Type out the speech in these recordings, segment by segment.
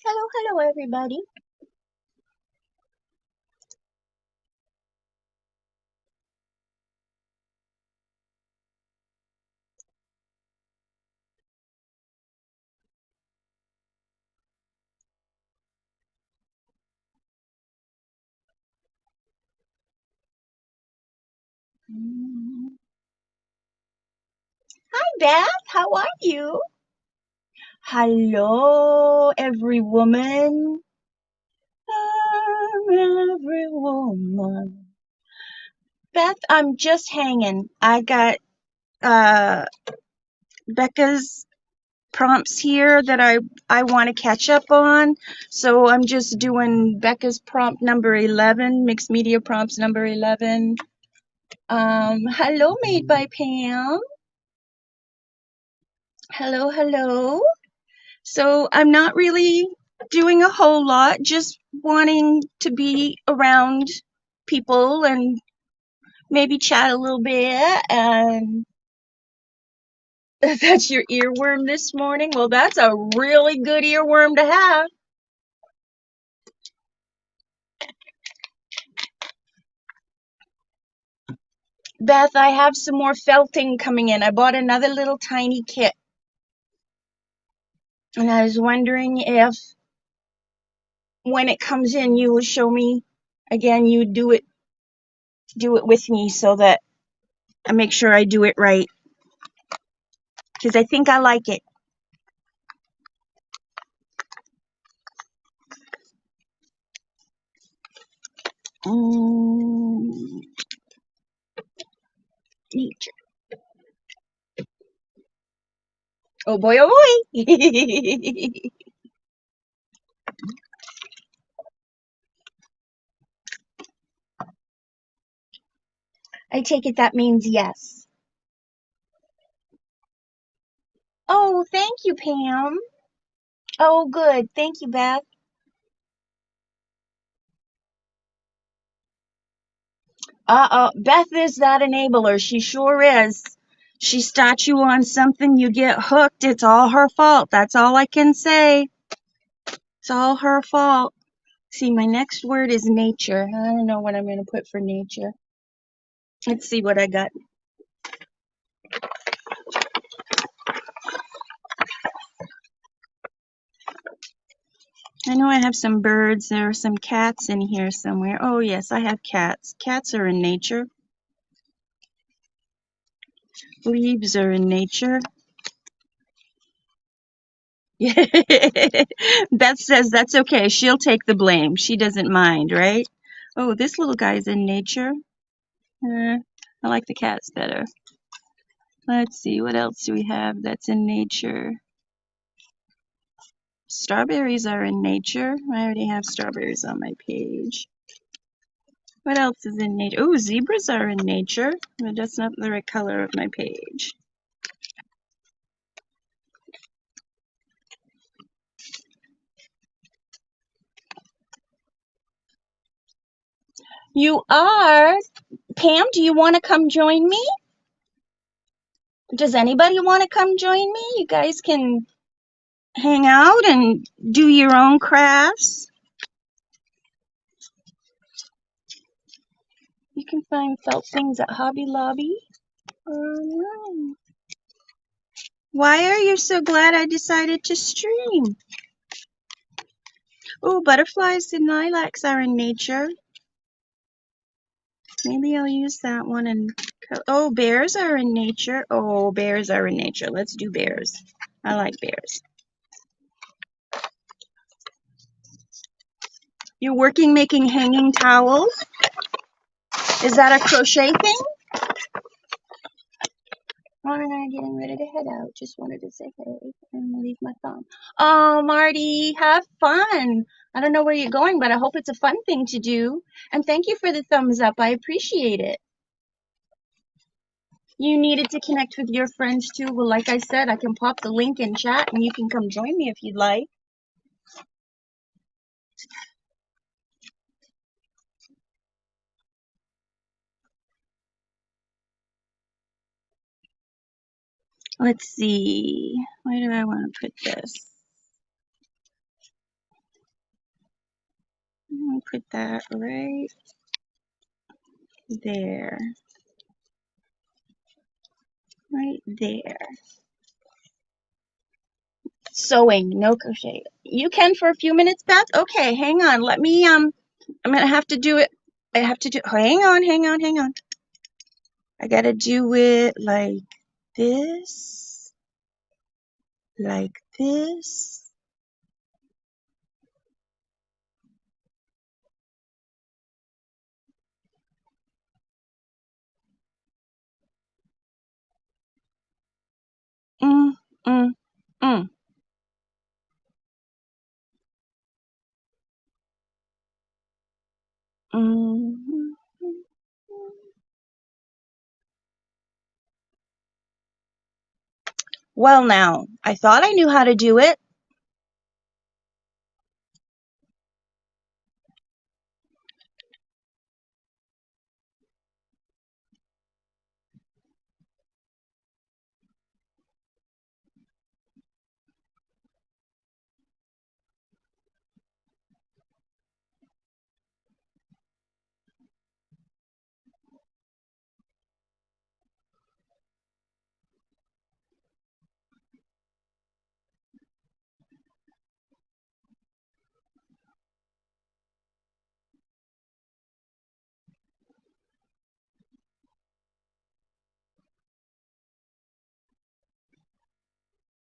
Hello, hello, everybody. Hi, Beth. How are you? Hello, every woman. Every woman. Beth, I'm just hanging. I got uh Becca's prompts here that I want to catch up on. So I'm just doing Becca's prompt number 11, mixed media prompts number 11. Hello, made by Pam. Hello, hello. So I'm not really doing a whole lot, just wanting to be around people and maybe chat a little bit. And that's your earworm this morning. Well, that's a really good earworm to have. Beth, I have some more felting coming in. I bought another little tiny kit. And I was wondering if when it comes in, you will show me again, you do it with me so that I make sure I do it right. Because I think I like it. Nature. Oh boy, oh boy. I take it that means yes. Oh, thank you, Pam. Oh, good. Thank you, Beth. Beth is that enabler. She sure is. She starts you on something, you get hooked. It's all her fault. That's all I can say. It's all her fault. See, my next word is nature. I don't know what I'm going to put for nature. Let's see what I got. I know I have some birds. There are some cats in here somewhere. Oh, yes, I have cats. Cats are in nature. Leaves are in nature. Beth says that's okay. She'll take the blame. She doesn't mind, right? Oh, this little guy's in nature. I like the cats better. Let's see, what else do we have that's in nature? Strawberries are in nature. I already have strawberries on my page. What else is in nature? Oh, zebras are in nature, but that's not the right color of my page. You are? Pam, do you want to come join me? Does anybody want to come join me? You guys can hang out and do your own crafts. You can find felt things at Hobby Lobby. Why are you so glad I decided to stream? Oh, butterflies and lilacs are in nature. Maybe I'll use that one. And oh, bears are in nature. Oh, bears are in nature. Let's do bears. I like bears. You're working making hanging towels? Is that a crochet thing? Why am I getting ready to head out? Just wanted to say hey and leave my phone. Oh, Marty, have fun. I don't know where you're going, but I hope it's a fun thing to do. And thank you for the thumbs up. I appreciate it. You needed to connect with your friends too. Well, like I said, I can pop the link in chat and you can come join me if you'd like. Let's see. Where do I want to put this? put that right there. Right there. Sewing, no crochet. You can for a few minutes, Beth? Okay, hang on. Let me, I'm going to have to do it. I have to do, hang on, hang on, hang on. I got to do it like this, like this. Mm, mm, mm. Mm. Well, now, I thought I knew how to do it.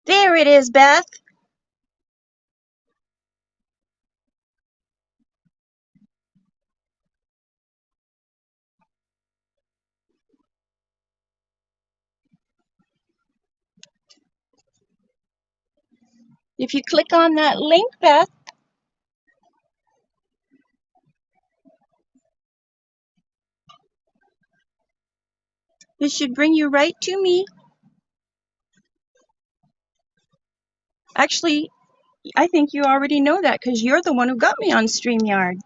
There it is, Beth. If you click on that link, Beth, it should bring you right to me. Actually, I think you already know that because you're the one who got me on StreamYard.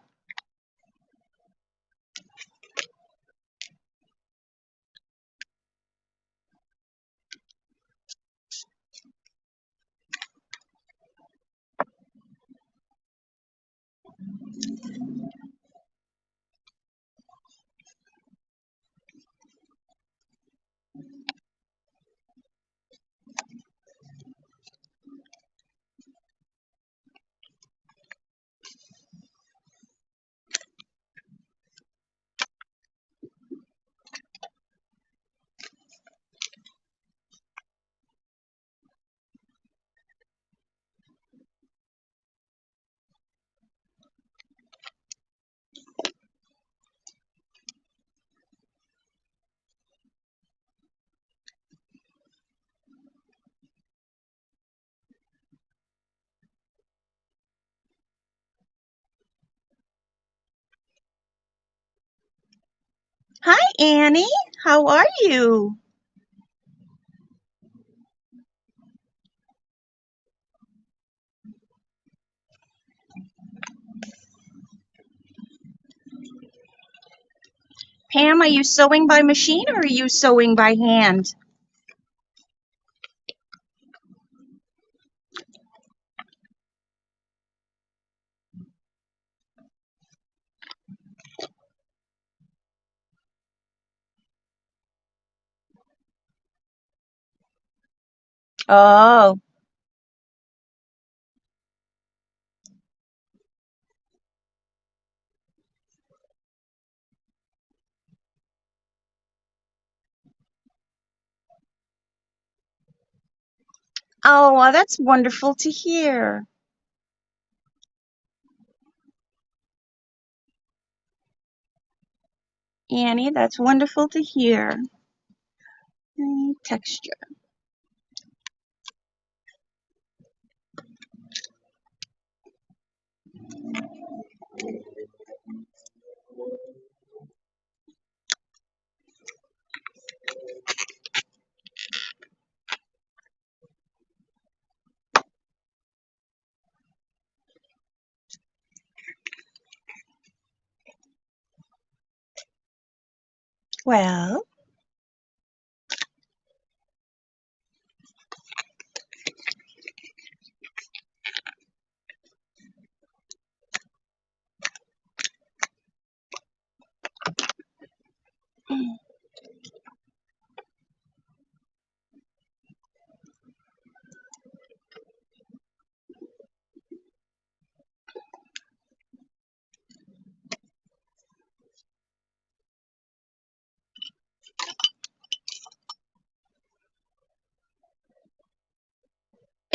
Hi, Annie. How are you? Pam, are you sewing by machine or are you sewing by hand? Oh, oh, well, that's wonderful to hear. Annie, that's wonderful to hear. Texture. Well,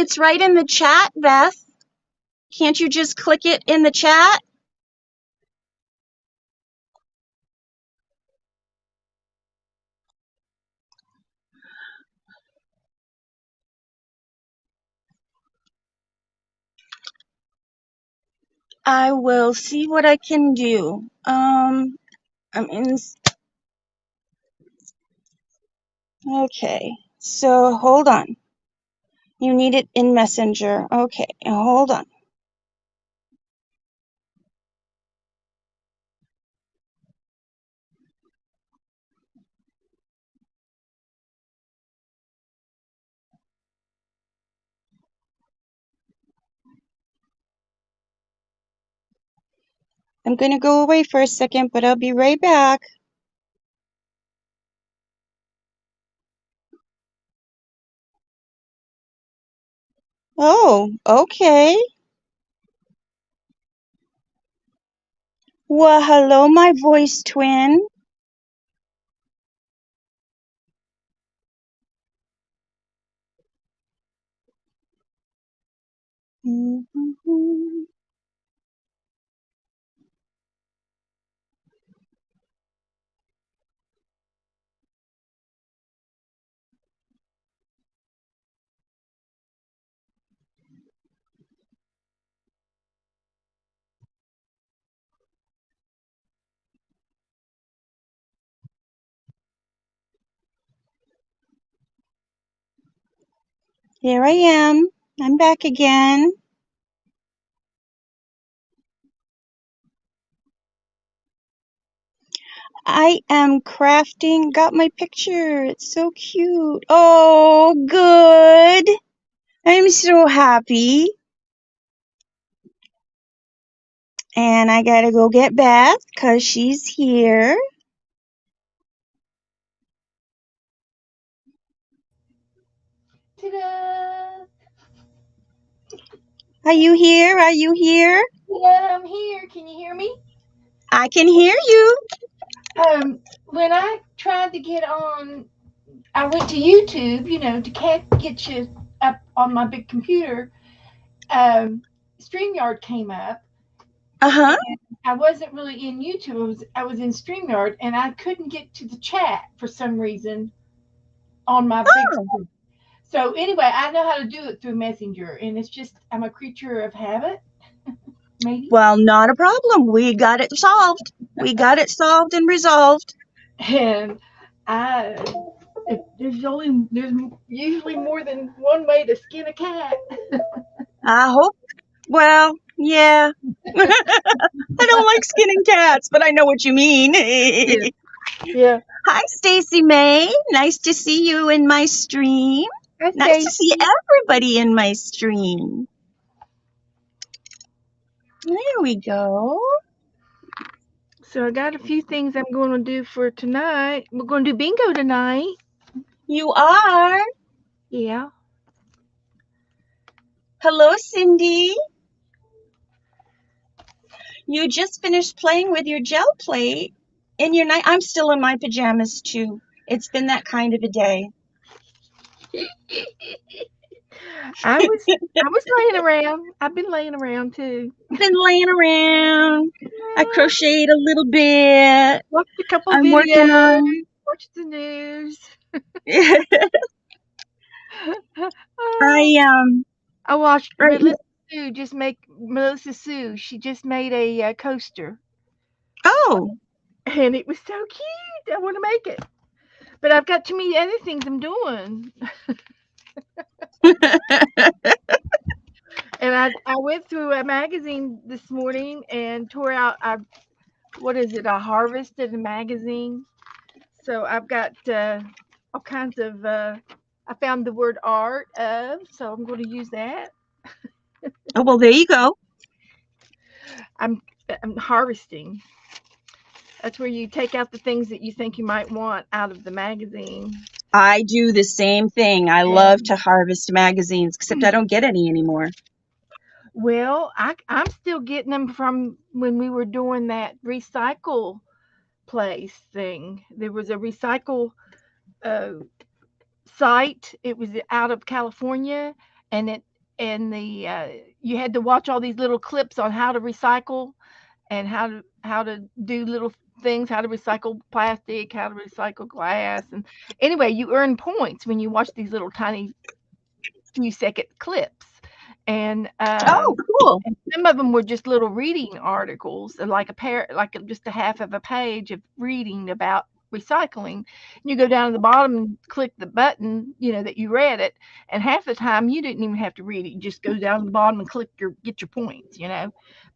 It's right in the chat, Beth. Can't you just click it in the chat? I will see what I can do. I'm in. Okay, so hold on. You need it in Messenger. Okay, hold on. I'm going to go away for a second, but I'll be right back. Oh, okay. Well, hello, my voice twin. Here I am. I'm back again. I am crafting. Got my picture. It's so cute. Oh, good. I'm so happy. And I gotta go get Beth because she's here. Ta-da! Are you here? Are you here? Yeah, I'm here. Can you hear me? I can hear you. When I tried to get on, I went to YouTube, to get you up on my big computer. StreamYard came up, Uh-huh. and I wasn't really in YouTube. I was in StreamYard, and I couldn't get to the chat for some reason on my big Oh. screen. So anyway, I know how to do it through Messenger, and it's just I'm a creature of habit, maybe. Well, not a problem. We got it solved. We got it solved and resolved. And I there's usually more than one way to skin a cat. I hope. Well, yeah. I don't like skinning cats, but I know what you mean. Yeah. Hi, Stacy May. Nice to see you in my stream. Hi, Nice to see Stacy. everybody in my stream. There we go. So I got a few things I'm going to do for tonight. We're going to do bingo tonight. You are. Yeah. Hello, Cindy. You just finished playing with your gel plate in your night. I'm still in my pajamas too. It's been that kind of a day. I was laying around. I've been laying around too. Been laying around. I crocheted a little bit. Watched a couple I'm working videos. on. Watched the news. I I watched right here. Melissa Sue. She just made a coaster, Oh. and it was so cute. I want to make it, but I've got too many other things I'm doing. And I went through a magazine this morning and tore out what is it? I harvested a magazine. So I've got all kinds of. I found the word art of, so I'm going to use that. Oh, well, there you go. I'm harvesting. That's where you take out the things that you think you might want out of the magazine. I do the same thing. I love to harvest magazines, except I don't get any anymore. Well, I'm still getting them from when we were doing that recycle place thing. There was a recycle uh, site. It was out of California, and you had to watch all these little clips on how to recycle and how to do little things, how to recycle plastic, how to recycle glass, and anyway, you earn points when you watch these little tiny few-second clips, and Oh, cool. and some of them were just little reading articles, like just a half of a page of reading about recycling. And you go down to the bottom and click the button, that you read it, and half the time you didn't even have to read it. You just go down to the bottom and get your points.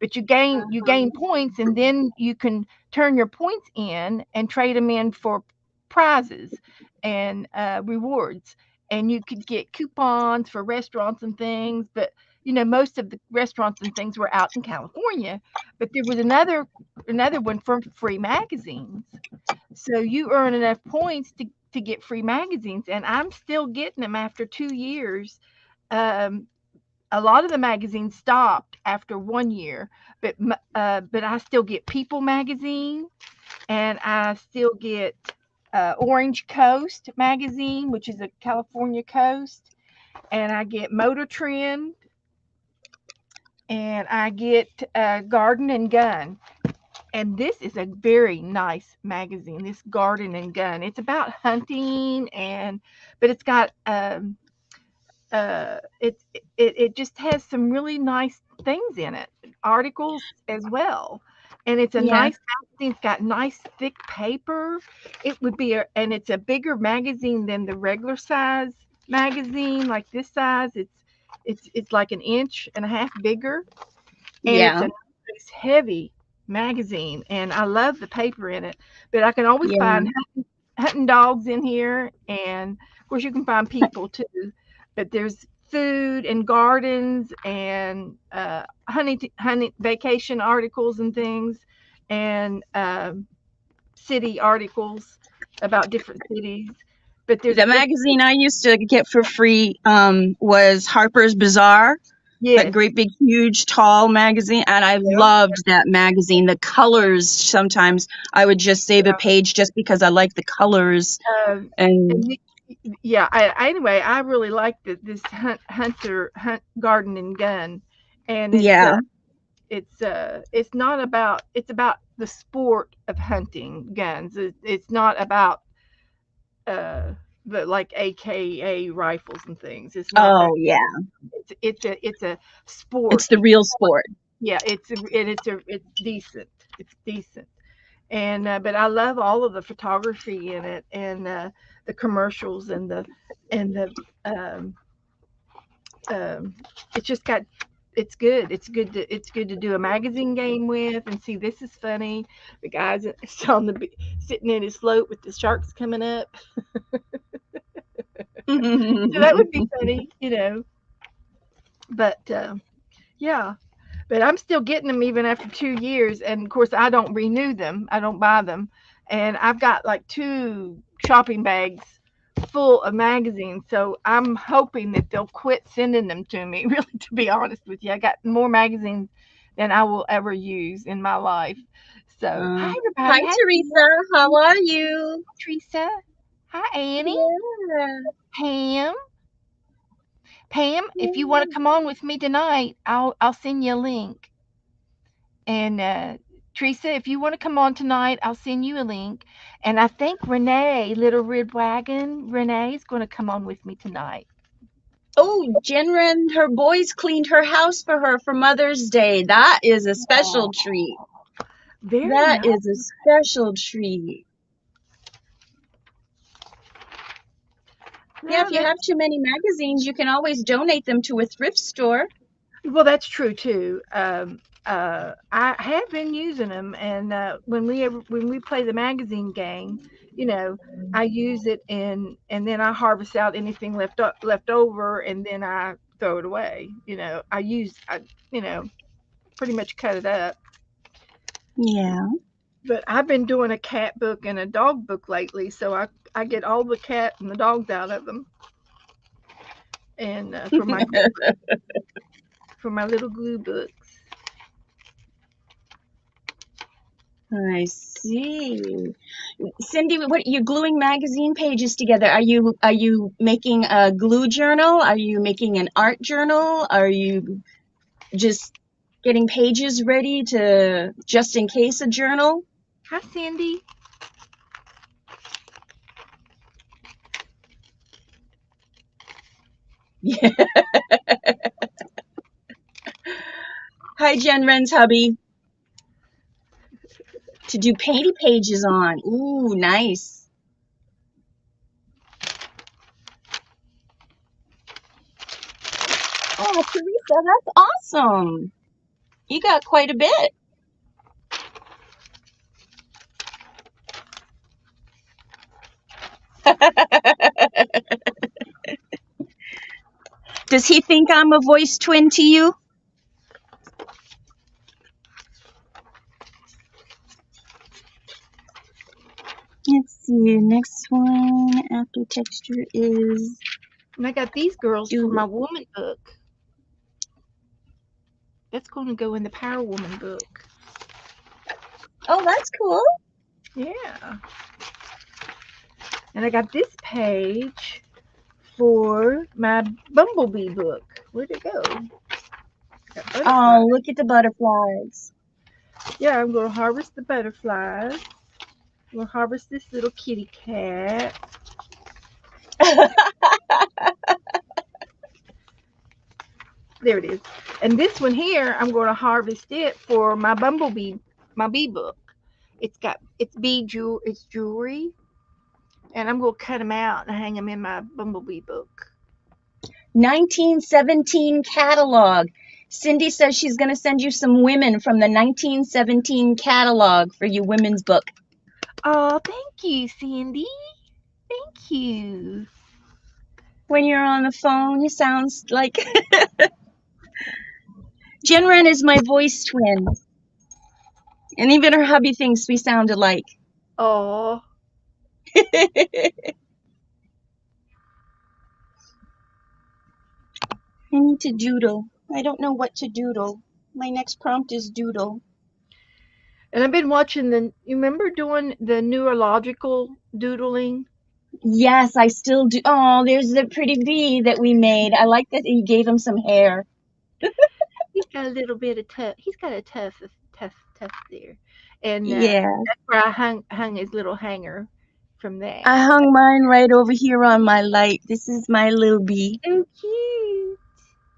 But you gain points, and then you can turn your points in and trade them in for prizes and rewards. And you could get coupons for restaurants and things, but most of the restaurants and things were out in California, but there was another one for free magazines. So you earn enough points to get free magazines, and I'm still getting them after 2 years. Um, a lot of the magazines stopped after 1 year, but I still get People magazine, and I still get Orange Coast magazine, which is a California coast, and I get Motor Trend, and I get Garden and Gun. And this is a very nice magazine. This Garden and Gun. It's about hunting, but it's got it just has some really nice things in it, articles as well. And it's a Yeah. nice magazine. It's got nice thick paper. And it's a bigger magazine than the regular size magazine, like this size. It's like an inch and a half bigger, and it's Yeah. a nice heavy magazine, and I love the paper in it. But I can always Yeah. find hunting dogs in here, and of course you can find people too. But there's food and gardens and hunting vacation articles and things, and city articles about different cities. But there's The it's magazine I used to get for free was Harper's Bazaar, that yes, great big huge tall magazine, and I yeah, loved that magazine. The colors, sometimes I would just save a yeah. page just because I like the colors. Um, And and yeah, anyway, I really like this hunt garden and gun, and yeah. it's not about it's about the sport of hunting guns. It's not about uh the like AKA rifles and things. It's not that. Oh, yeah. It's a sport. It's the real sport. Yeah, it's decent. It's decent. And but I love all of the photography in it, and the commercials, and the um, um, it's just got it's good to do a magazine game with and see. This is funny. The guy's sitting in his float with the sharks coming up. So that would be funny. But yeah, but I'm still getting them even after 2 years, and of course I don't renew them. I don't buy them, and I've got like two shopping bags full of magazines. So I'm hoping that they'll quit sending them to me. Really, to be honest with you, I got more magazines than I will ever use in my life. So hi Hi, everybody, hi Teresa. How are you? Teresa, hi Annie, Yeah. Pam. Pam, if you want to Yeah. come on with me tonight, I'll send you a link. And Teresa, if you want to come on tonight, I'll send you a link. And I think Renee, Little Red Wagon, Renee's going to come on with me tonight. Oh, Jenra and her boys cleaned her house for her for Mother's Day. That is a special treat. Very That nice. is a special treat. Yeah, if you have too many magazines, you can always donate them to a thrift store. Well, that's true too. I have been using them, and when we play the magazine game, I use it, and then I harvest out anything left over, and then I throw it away. I pretty much cut it up. Yeah. But I've been doing a cat book and a dog book lately, so I get all the cat and the dogs out of them, and for my little glue books. I see. Cindy, what you're gluing magazine pages together. Are you making a glue journal? Are you making an art journal? Are you just getting pages ready to just in case a journal? Hi, Cindy. Yeah. Hi, Jen Ren's hubby. To do painty pages on. Ooh, nice. Oh, Teresa, that's awesome. You got quite a bit. Does he think I'm a voice twin to you? Let's see. Next one after texture is And I got these girls for do. my woman book. That's going to go in the Power Woman book. Oh, that's cool. Yeah. And I got this page for my Bumblebee book. Where'd it go? Got butterflies. Oh, look at the butterflies. Yeah, I'm going to harvest the butterflies. We'll harvest this little kitty cat. There it is. And this one here, I'm going to harvest it for my Bumblebee, my bee book. It's jewelry, and I'm going to cut them out and hang them in my Bumblebee book. 1917 catalog. Cindy says she's going to send you some women from the 1917 catalog for your women's book. Oh, thank you, Cindy. Thank you. When you're on the phone, you sound like Jen Ren is my voice twin. And even her hubby thinks we sound alike. Oh. I need to doodle. I don't know what to doodle. My next prompt is doodle. And I've been watching you remember doing the neurological doodling? Yes, I still do. Oh, there's the pretty bee that we made. I like that you gave him some hair. He's got a little bit of he's got a tuft there. And Yeah. that's where I hung his little hanger from that. I hung mine right over here on my light. This is my little bee. So cute.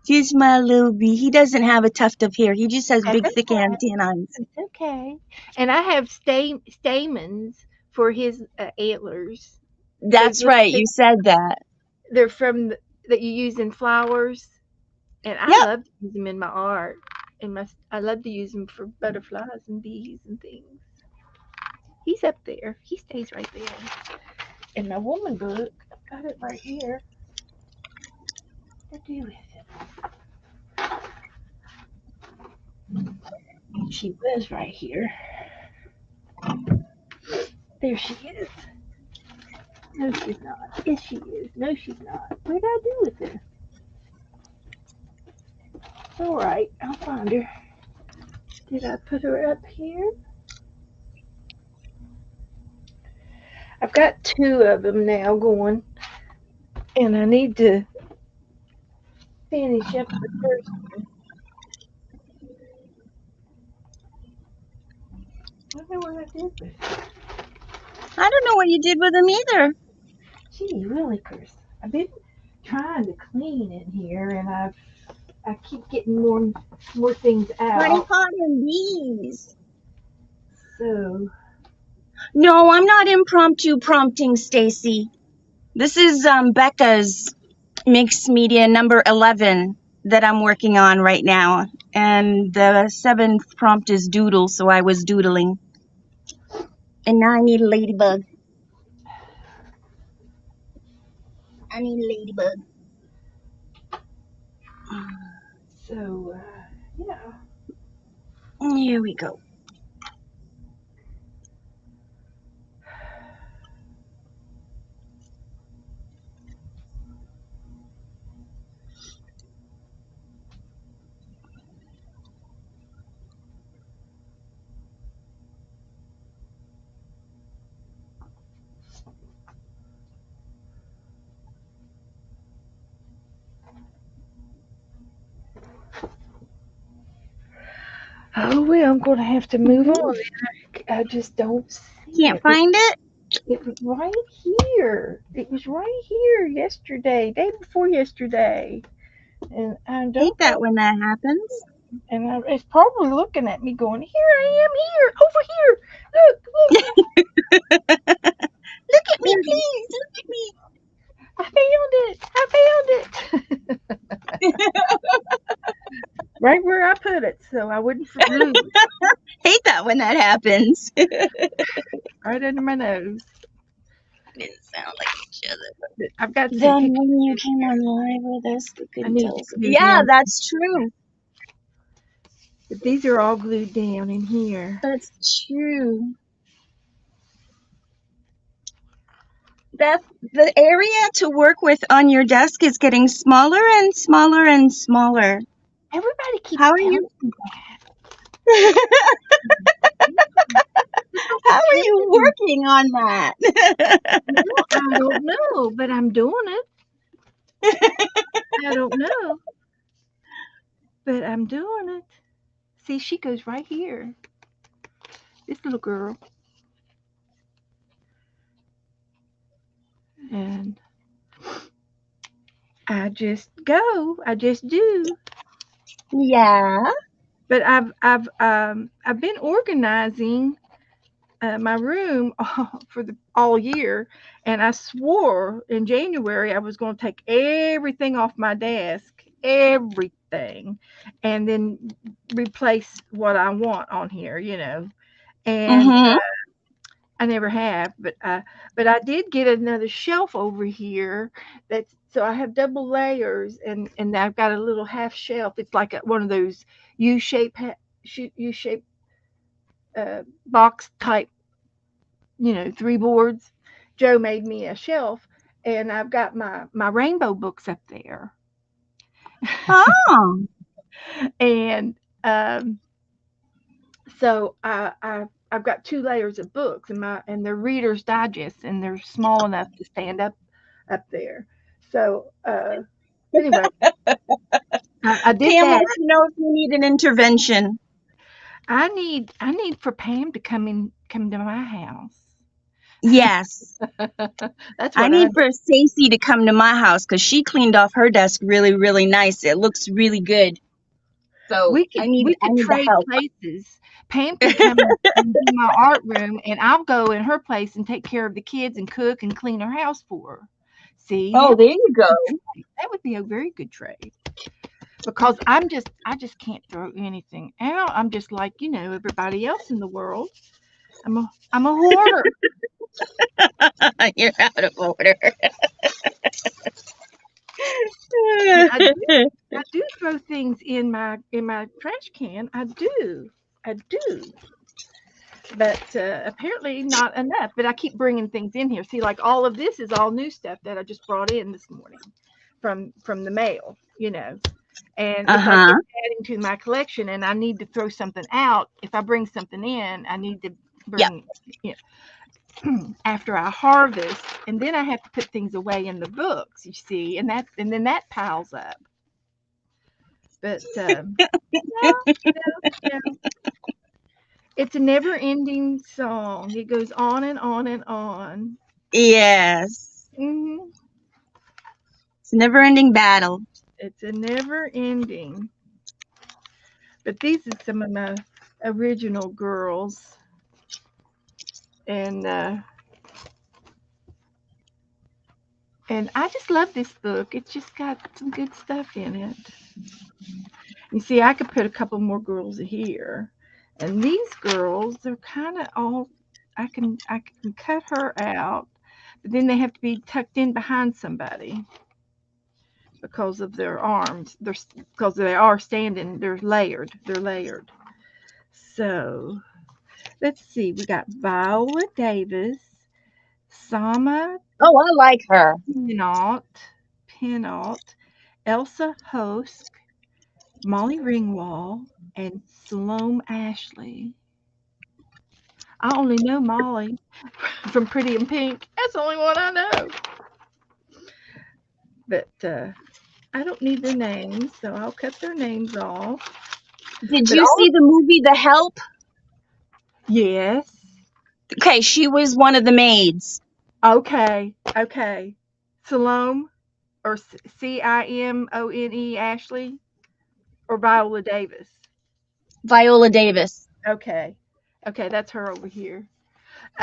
Here's my little bee. He doesn't have a tuft of hair. He just has That's big, thick okay. antennas. It's okay. And I have stamens for his antlers. That's right. You said that. They're from that you use in flowers, and I Yep. love to use them in my art. I love to use them for butterflies and bees and things. He's up there. He stays right there. In my woman book, I've got it right here. What to do with it? She was right here. There she is. No, she's not. Yes, she is. No, she's not. What did I do with her? All right, I'll find her. Did I put her up here? I've got two of them now going, and I need to finish up the first one. I don't know what I did with her. I don't know what you did with him either. Gee, really, Chris. I've been trying to clean in here, and I keep getting more things Honey out. pot and bees. So No, I'm not impromptu prompting, Stacy. This is Becca's mixed media number 11 that I'm working on right now. And the 7th prompt is doodle, so I was doodling. And now I need a ladybug. I need a ladybug. Yeah. Here we go. Oh well, I'm gonna have to move on. I just don't see Can't it. find it? It was right here. It was right here yesterday, day before yesterday, and I Hate don't that know. when that happens. And it's probably looking at me, going, "Here I am, here, over here. Look, look, Look at me, there it is. please. Look at me. I found it. I found it." Right where I put it, so I wouldn't lose it. Hate that when that happens. Right under my nose. Didn't sound like each other. But I've got some Then pictures when you in came here. on live with us, we I couldn't need tell to us. glue Yeah, down. that's true. But these are all glued down in here. That's true. Beth, the area to work with on your desk is getting smaller and smaller and smaller. Everybody keeps How are telling you? me because How it's are you changing. working on that? Well, I don't know, but I'm doing it. I don't know, but I'm doing it. See, she goes right here. This little girl. And I just go. I just do. Yeah. But I've been organizing my room for the all year, and I swore in January I was going to take everything off my desk, everything, and then replace what I want on here, And Mm-hmm. I never have, but I did get another shelf over here. That's so I have double layers, and I've got a little half shelf. It's like one of those U-shape U-shape box type, three boards. Joe made me a shelf, and I've got my rainbow books up there, Oh. and um, so I've got two layers of books, and they're Reader's Digest, and they're small enough to stand up there. So anyway, I did Pam, let that. me know if you need an intervention. I need for Pam to come to my house. Yes. That's I what I need for Stacy to come to my house because she cleaned off her desk really, really nice. It looks really good. So we I could need we I could need the trade help. places. Pam could come and do my art room, and I'll go in her place and take care of the kids and cook and clean her house for her. See, Oh, there you go. that would be a very good trade because I just can't throw anything out. I'm just like everybody else in the world. I'm a hoarder. You're out of order. But I do throw things in my trash can. I do. But apparently not enough. But I keep bringing things in here. See, like all of this is all new stuff that I just brought in this morning from the mail. And it's like Uh-huh. it's adding to my collection, and I need to throw something out. If I bring something in, I need to Yep. bring, after I harvest, and then I have to put things away in the books. You see, and then that piles up. But yeah, it's a never-ending song. It goes on and on and on. Yes. Hmm. It's a never-ending battle. It's a never-ending. But these are some of my original girls, and I just love this book. It's just got some good stuff in it. You see, I could put a couple more girls here, and these girls, they're kind of all. I can cut her out, but then they have to be tucked in behind somebody because of their arms. Because they are standing. They're layered. They're layered. So let's see. We got Viola Davis, Sama Oh, I like her. Pennault, Elsa Hosk, Molly Ringwald, and Salome Ashley. I only know Molly from Pretty in Pink. That's the only one I know. But I don't need their names, so I'll cut their names off. Did But you all see the movie The Help? yes. Okay, she was one of the maids. Okay. Okay. Salome or Cimone Ashley or Viola Davis. Viola Davis. Okay. Okay, that's her over here.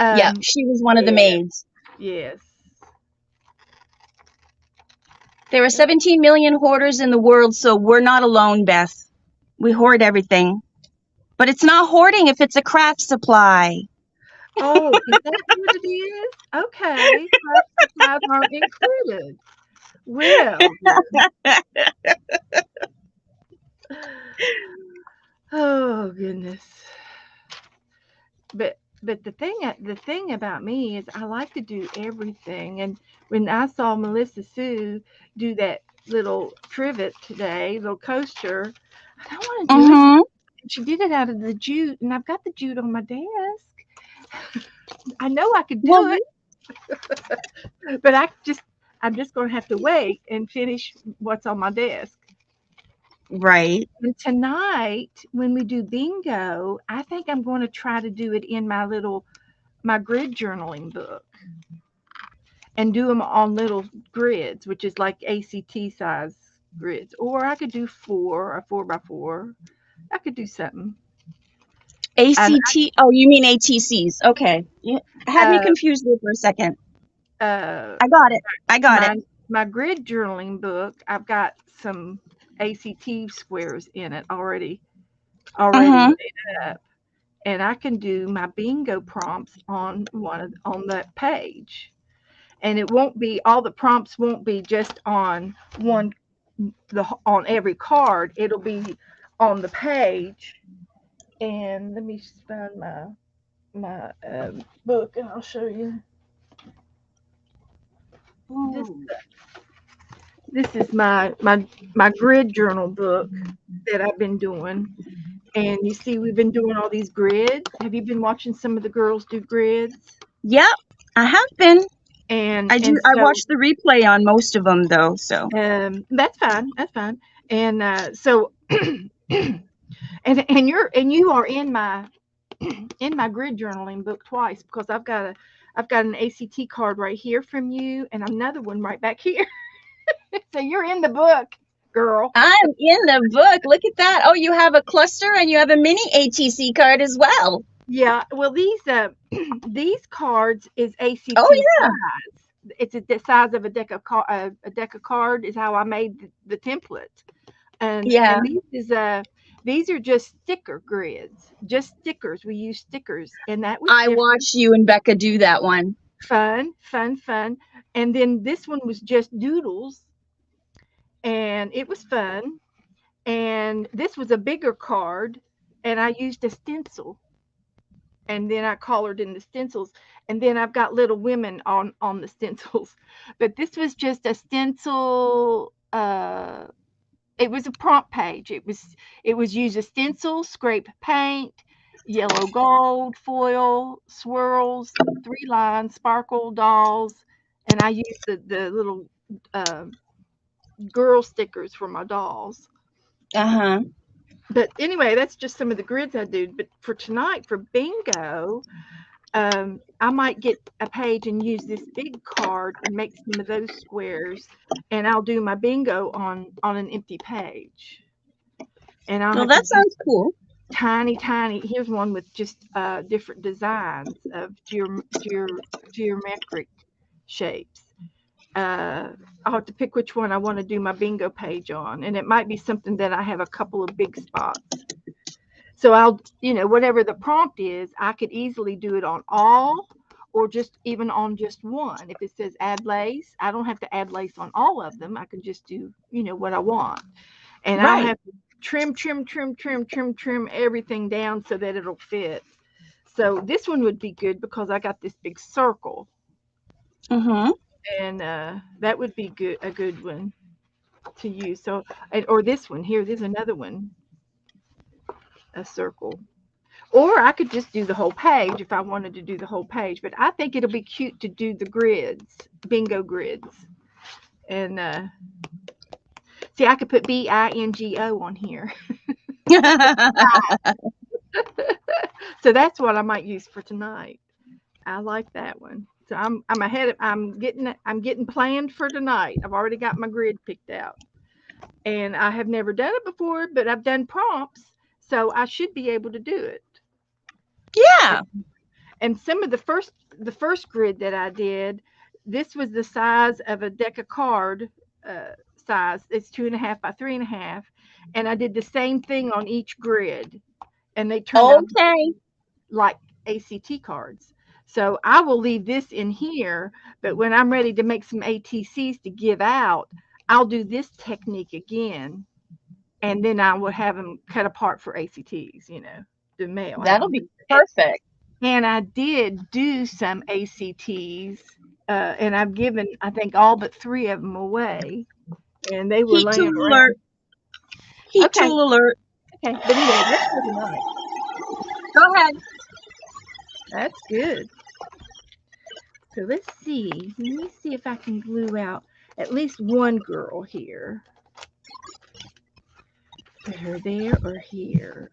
Yeah, Um, she was one of the yeah, maids. yes. There are 17 million hoarders in the world, so we're not alone, Beth. We hoard everything. But it's not hoarding if it's a craft supply. Oh, is that what it is? Okay, craft supplies aren't included. Well, then. Oh goodness. But the thing about me is I like to do everything. And when I saw Melissa Sue do that little trivet today, little coaster, I don't want to do it. Mm-hmm. She did it out of the jute, and I've got the jute on my desk. I know I could Well, do it, but I'm just going to have to wait and finish what's on my desk. right. And tonight, when we do bingo, I think I'm going to try to do it in my grid journaling book and do them on little grids, which is like ACT size grids. Or I could do a 4x4. I could do something. And ACT. Oh, you mean ATCs. Okay. You had me uh, confused there for a second. uh, I got it. I got it. my grid journaling book, I've got some ACT squares in it already Mm-hmm. made up, and I can do my bingo prompts on that page. And it won't be all the prompts won't be just on on every card. It'll be on the page. And let me find my book, and I'll show you. This Ooh. this is my grid journal book that I've been doing. And you see, we've been doing all these grids. Have you been watching some of the girls do grids? Yep, I have been. And I do. and I so watched the replay on most of them, though. So. that's fine. That's fine. And so and you are in my in my grid journaling book twice because I've got an ACT card right here from you and another one right back here. So you're in the book, girl. I'm in the book. Look at that. Oh, you have a cluster and you have a mini ATC card as well. Yeah. Well, these these cards is ACT Oh yeah. size. It's the size of a deck of card is how I made the template. Yeah. And these are just sticker grids, just stickers. We use stickers, and that was I different. watched you and Becca do that one. Fun, fun, fun. And then this one was just doodles, and it was fun. And this was a bigger card, and I used a stencil, and then I colored in the stencils, and then I've got little women on the stencils. But this was just a stencil. It was a prompt page. It was use a stencil, scrape paint, yellow gold foil, swirls, 3 lines, sparkle dolls, and I used the little uh, girl stickers for my dolls. Uh-huh. But anyway, that's just some of the grids I do. But for tonight, for bingo, I might get a page and use this big card and make some of those squares, and I'll do my bingo on an empty page. And I'll Well, have to that do sounds cool. tiny. Here's one with just different designs of geometric shapes. I'll have to pick which one I want to do my bingo page on, and it might be something that I have a couple of big spots. So whatever the prompt is, I could easily do it on all or just even on just one. If it says add lace, I don't have to add lace on all of them. I can just do, what I want. And I'll Right. have to trim everything down so that it'll fit. So this one would be good because I got this big circle, Mm-hmm. and that would be a good one to use. So, or this one here, there's another one, a circle. Or I could just do the whole page if I wanted to do the whole page. But I think it'll be cute to do the grids, bingo grids. And see, I could put BINGO on here. So that's what I might use for tonight. I like that one. So I'm ahead of I'm getting planned for tonight. I've already got my grid picked out. And I have never done it before, but I've done prompts, so I should be able to do it. Yeah. And some of the first grid that I did, this was the size of a deck of card size. It's 2.5 by 3.5, and I did the same thing on each grid, and they turned out Okay. like ACT cards. So I will leave this in here, but when I'm ready to make some ATCs to give out, I'll do this technique again, and then I will have them cut apart for ACTs, the mail That'll out. be perfect. And I did do some ACTs, and I've given, I think, all but 3 of them away, and they were Heat laying tool alert. around. Heat Okay, tool alert. okay. But anyway, that's pretty nice. Go ahead. That's good. So let's see. Let me see if I can glue out at least one girl here. Put her there or here.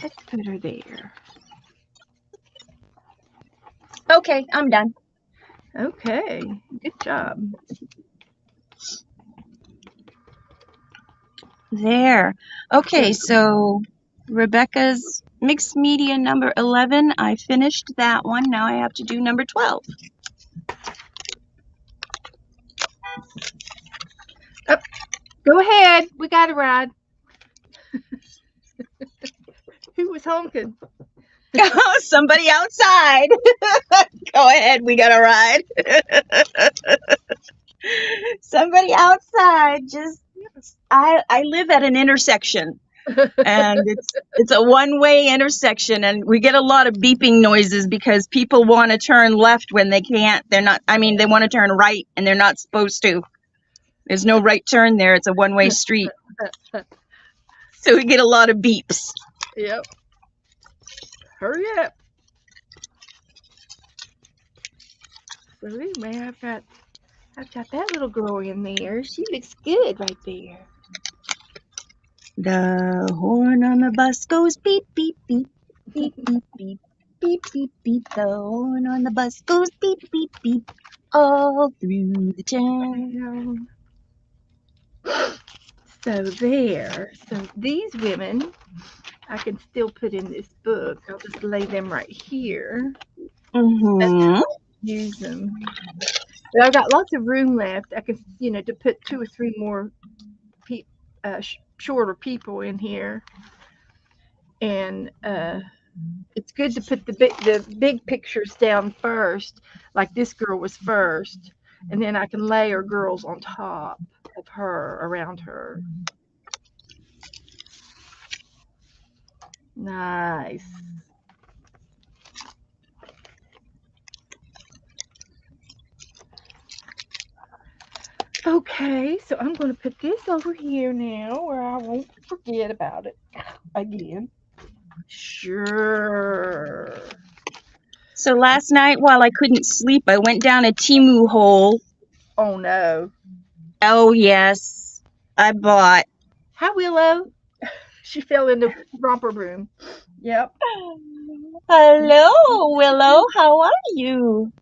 Let's put her there. Okay, I'm done. Okay, good job. There. Okay, so Rebecca's mixed media number 11. I finished that one. Now I have to do number 12. Go ahead. We got a ride. Who was honking? Somebody outside. Go ahead, we got a ride. Somebody outside. Just I live at an intersection. And it's a one-way intersection, and we get a lot of beeping noises because people want to turn left when they can't. They're not, I mean, they want to turn right and they're not supposed to. There's no right turn there. It's a one-way street. So we get a lot of beeps. Yep. Hurry up. So anyway, I've got that little girl in there. She looks good right there. The horn on the bus goes beep, beep, beep, beep, beep, beep, beep, beep, beep. The horn on the bus goes beep, beep, beep, all through the town. So there. So these women, I can still put in this book. I'll just lay them right here. Mm-hmm. Use them. But I've got lots of room left. I can, to put 2 or 3 more shorter people in here. And it's good to put the big pictures down first, like this girl was first, and then I can layer girls on top of her, around her. Nice. Okay, so I'm going to put this over here now where I won't forget about it again. Sure. So last night, while I couldn't sleep, I went down a Temu hole. Oh no. Oh yes, I bought. Hi, Willow. She fell in the romper room. Yep. Hello, Willow. How are you?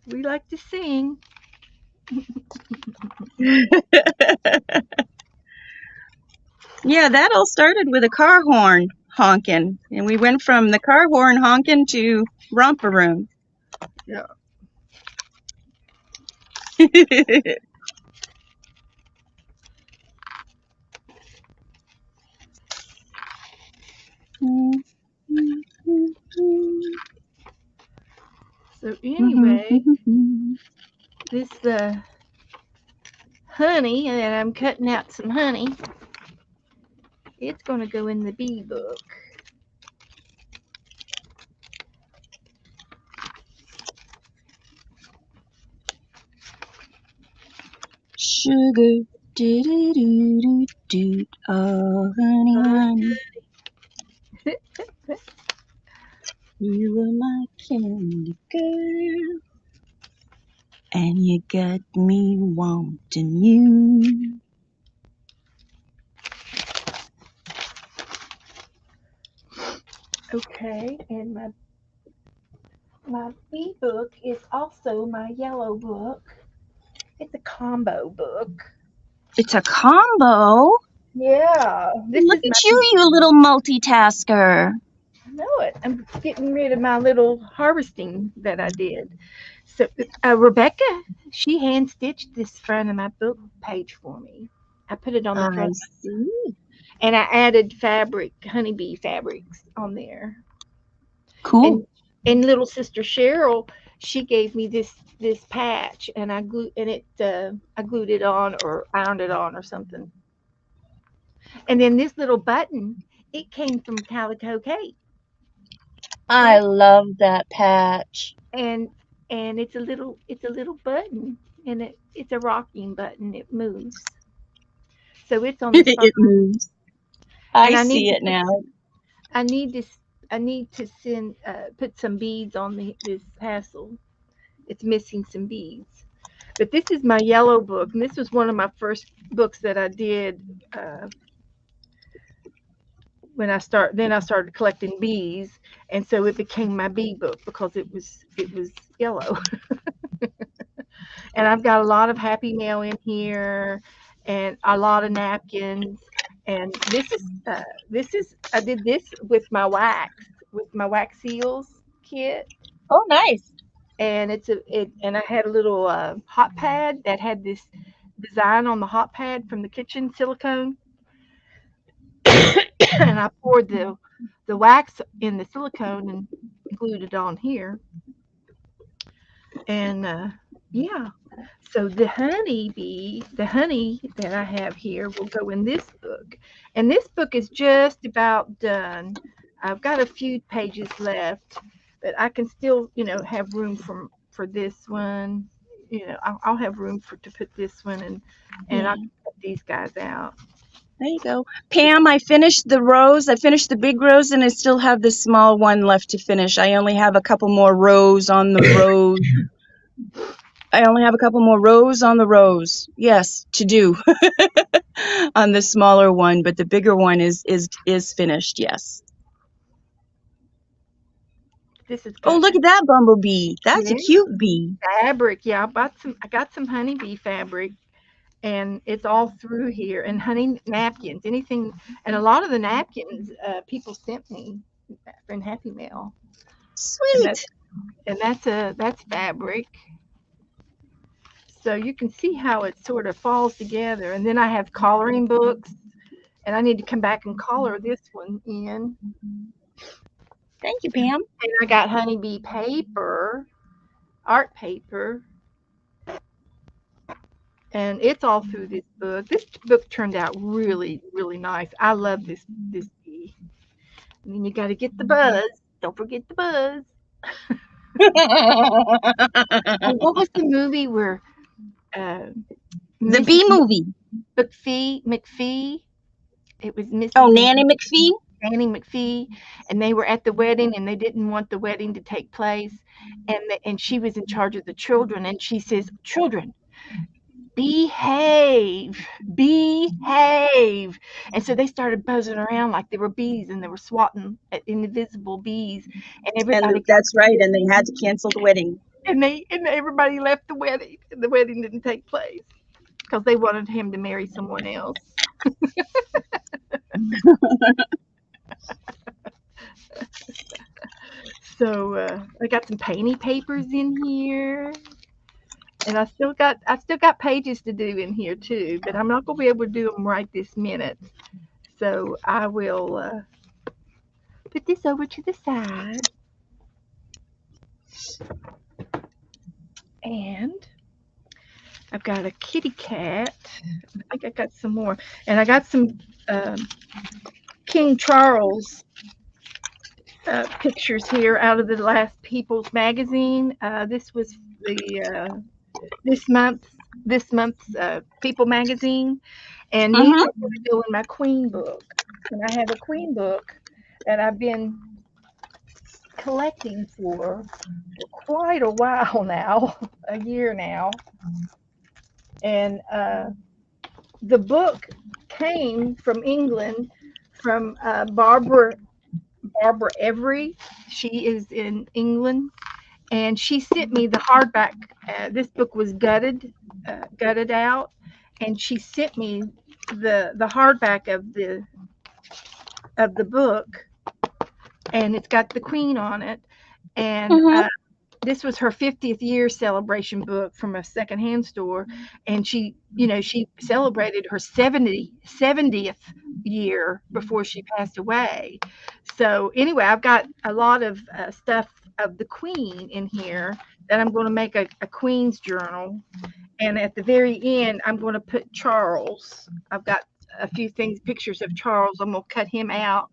We like to sing. Yeah, that all started with a car horn honking, and we went from the car horn honking to romper room. Yeah. So anyway, this honey, and I'm cutting out some honey. It's going to go in the bee book. Sugar, do do do do do. Oh, honey, honey, you were my candy girl. and you got me wanting you. Okay, and my B book is also my yellow book. It's a combo book. It's a combo. Yeah, this Look is my. at you, you little multitasker. I know it. I'm getting rid of my little harvesting that I did. So Rebecca, she hand stitched this front of my book page for me. I put it on the I front, see. and I added fabric, honeybee fabrics on there. Cool. And little sister Cheryl, she gave me this patch, and I glued it on or ironed it on or something. And then this little button, it came from Calico Kate. I See? love that patch. And it's a little button, and it's a rocking button. It moves. So it's on the front. It moves. I And see it now. I need to I need to send put some beads on this tassel. It's missing some beads. But this is my yellow book, and this was one of my first books that I did when I started collecting bees, and so it became my bee book because it was yellow. And I've got a lot of happy mail in here, and a lot of napkins. And this is I did this with my wax seals kit, Oh, nice. and and I had a little hot pad that had this design on the hot pad from the kitchen silicone, and I poured the wax in the silicone and glued it on here. And yeah, so the honey that I have here will go in this book, and this book is just about done. I've got a few pages left, but I can still, have room for this one. I'll have room to put this one, and I Yeah. can cut these guys out. There you go. Pam, I finished the rows. I finished the big rows and I still have the small one left to finish. I only have a couple more rows on the rows. I only have a couple more rows on the rows. Yes, to do on the smaller one, but the bigger one is finished. Yes. This has Oh, got look at that bumblebee. That's a yeah, cute bee. fabric. Yeah, I got some honeybee fabric, and it's all through here, and honey napkins, anything. And a lot of the napkins people sent me in Happy Mail, and that's Sweet. that's fabric. So you can see how it sort of falls together. And then I have coloring books, and I need to come back and color this one in. Thank you, Pam. And I got honeybee paper, art paper, and it's all through this book. This book turned out really, really nice. I love this bee. And then you got to get the buzz. Don't forget the buzz. Oh, what was the movie where uh, The bee Mrs. movie. McPhee? It was Oh, Mrs. Nanny McPhee? Annie McPhee, and they were at the wedding, and they didn't want the wedding to take place, and she was in charge of the children, and she says, "Children, behave, behave." And so they started buzzing around like they were bees, and they were swatting at invisible bees, and And everybody got that's right. And they had to cancel the wedding. and everybody left the wedding, and the wedding didn't take place because they wanted him to marry someone else. So I got some painty papers in here, and I still got pages to do in here too, but I'm not gonna be able to do them right this minute. So I will put this over to the side, and I've got a kitty cat. I think I got some more, and I got some King Charles pictures here out of the last People's Magazine. This was the this month's People Magazine, and these Mm-hmm. are going to go in my Queen book. And I have a Queen book that I've been collecting for quite a while now, a year now. And the book came from England from Barbara Every. She is in England, and she sent me the hardback. This book was gutted out, and she sent me the hardback of the book, and it's got the Queen on it. And Mm-hmm. this was her 50th year celebration book from a secondhand store, and she celebrated her 70th year before she passed away. So anyway, I've got a lot of stuff of the Queen in here that I'm going to make a Queen's journal, and at the very end I'm going to put Charles. I've got a few things, pictures of Charles. I'm going to cut him out,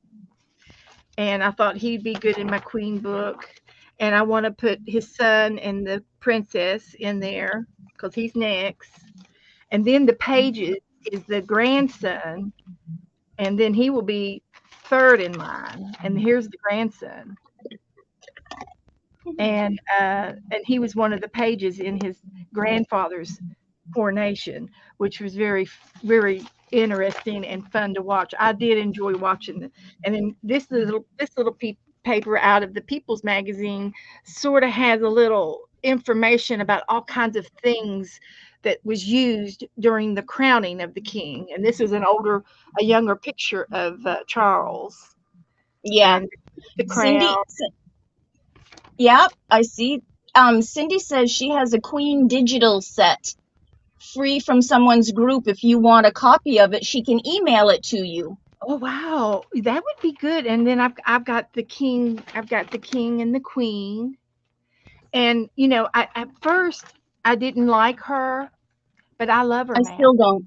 and I thought he'd be good in my Queen book. And I want to put his son and the princess in there because he's next. And then the pages is the grandson, and then he will be third in line. And here's the grandson, and he was one of the pages in his grandfather's coronation, which was very interesting and fun to watch. I did enjoy watching it. And then this little paper out of the People's Magazine sort of has a little information about all kinds of things that was used during the crowning of the king. And this is a younger picture of Charles Yeah. and the Cindy, crown. yeah, I see. Cindy says she has a Queen digital set free from someone's group. If you want a copy of it, she can email it to you. Oh wow, that would be good. And then I've got the king. I've got the king and the queen. And at first I didn't like her, but I love her I now. still don't.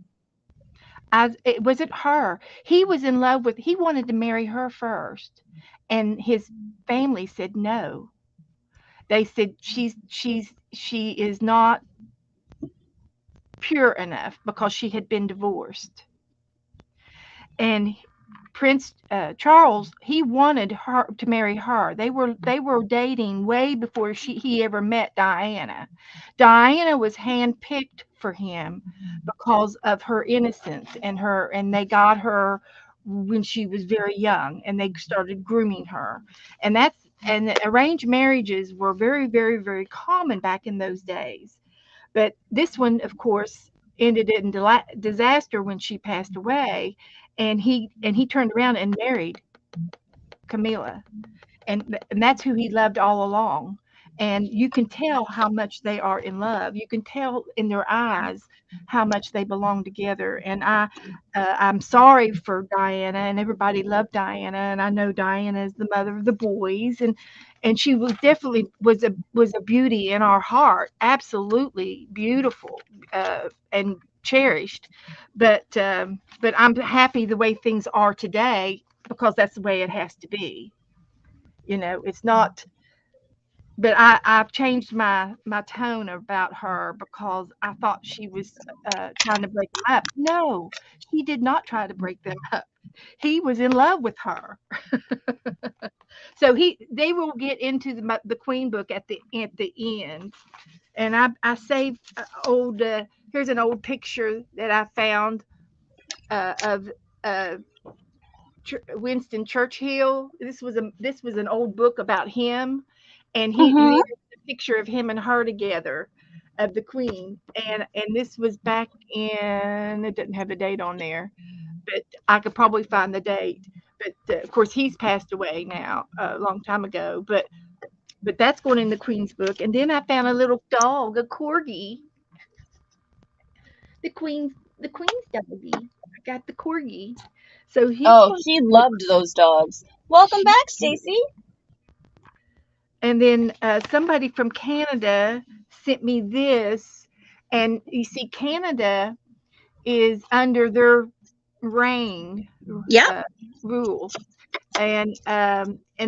It wasn't her. He was in love with. He wanted to marry her first, and his family said no. They said she is not pure enough because she had been divorced. And Prince Charles, he wanted her to marry her. They were dating way before he ever met Diana. Diana was handpicked for him because of her innocence and they got her when she was very young, and they started grooming her. And arranged marriages were very, very, very common back in those days. But this one, of course, ended in disaster when she passed away, and he turned around and married Camilla, and that's who he loved all along. And you can tell how much they are in love. You can tell in their eyes how much they belong together. And I'm sorry for Diana, and everybody loved Diana, and I know Diana is the mother of the boys, and she was definitely was a beauty in our heart, absolutely beautiful, and cherished. But I'm happy the way things are today because that's the way it has to be. It's not. But I've changed my tone about her because I thought she was trying to break them up. No, she did not try to break them up. He was in love with her. So they will get into the Queen book at the end. And I saved old. Here's an old picture that I found of uh, Winston Churchill. This was an old book about him, and Mm-hmm. there's a picture of him and her together, of the Queen, and this was back in. It doesn't have the date on there, but I could probably find the date. But of course, he's passed away now a long time ago. But that's going in the Queen's book. And then I found a little dog, a corgi, the Queen's doggy. I got the corgi, so he's Oh, going. she loved those dogs. Welcome She back, Stacy. And then somebody from Canada sent me this, and you see, Canada is under their reign, Yep. uh, rule, and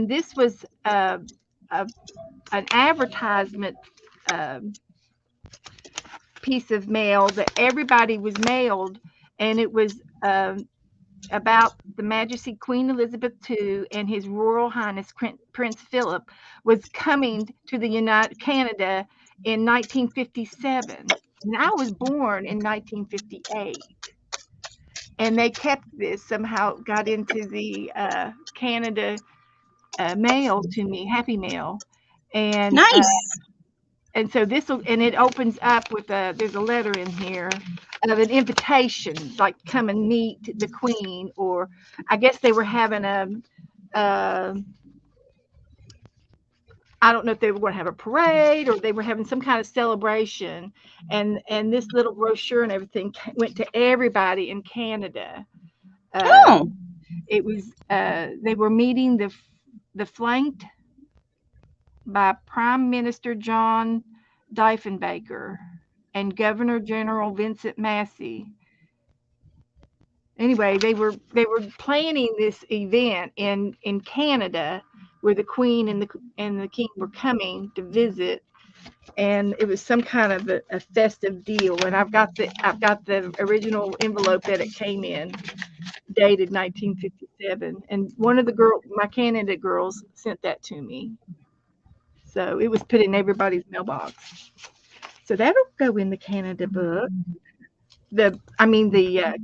this was a, an advertisement um, piece of mail that everybody was mailed, and it was about the Majesty Queen Elizabeth II and His Royal Highness Prince Philip was coming to the United Canada in 1957, and I was born in 1958. And they kept this somehow, got into the Canada mail to me, Happy Mail, and Nice. and so this will, and it opens up with there's a letter in here of an invitation, like come and meet the Queen, or I guess they were having uh, I don't know if they were going to have a parade or they were having some kind of celebration, and this little brochure and everything went to everybody in Canada. Oh, It was they were meeting the flanked by Prime Minister John Diefenbaker and Governor General Vincent Massey. Anyway, they were planning this event in Canada where the Queen and the King were coming to visit, and it was some kind of a festive deal. And I've got the original envelope that it came in, dated 1957, and one of my Canada girls sent that to me. So it was put in everybody's mailbox. So that'll go in the Canada book. The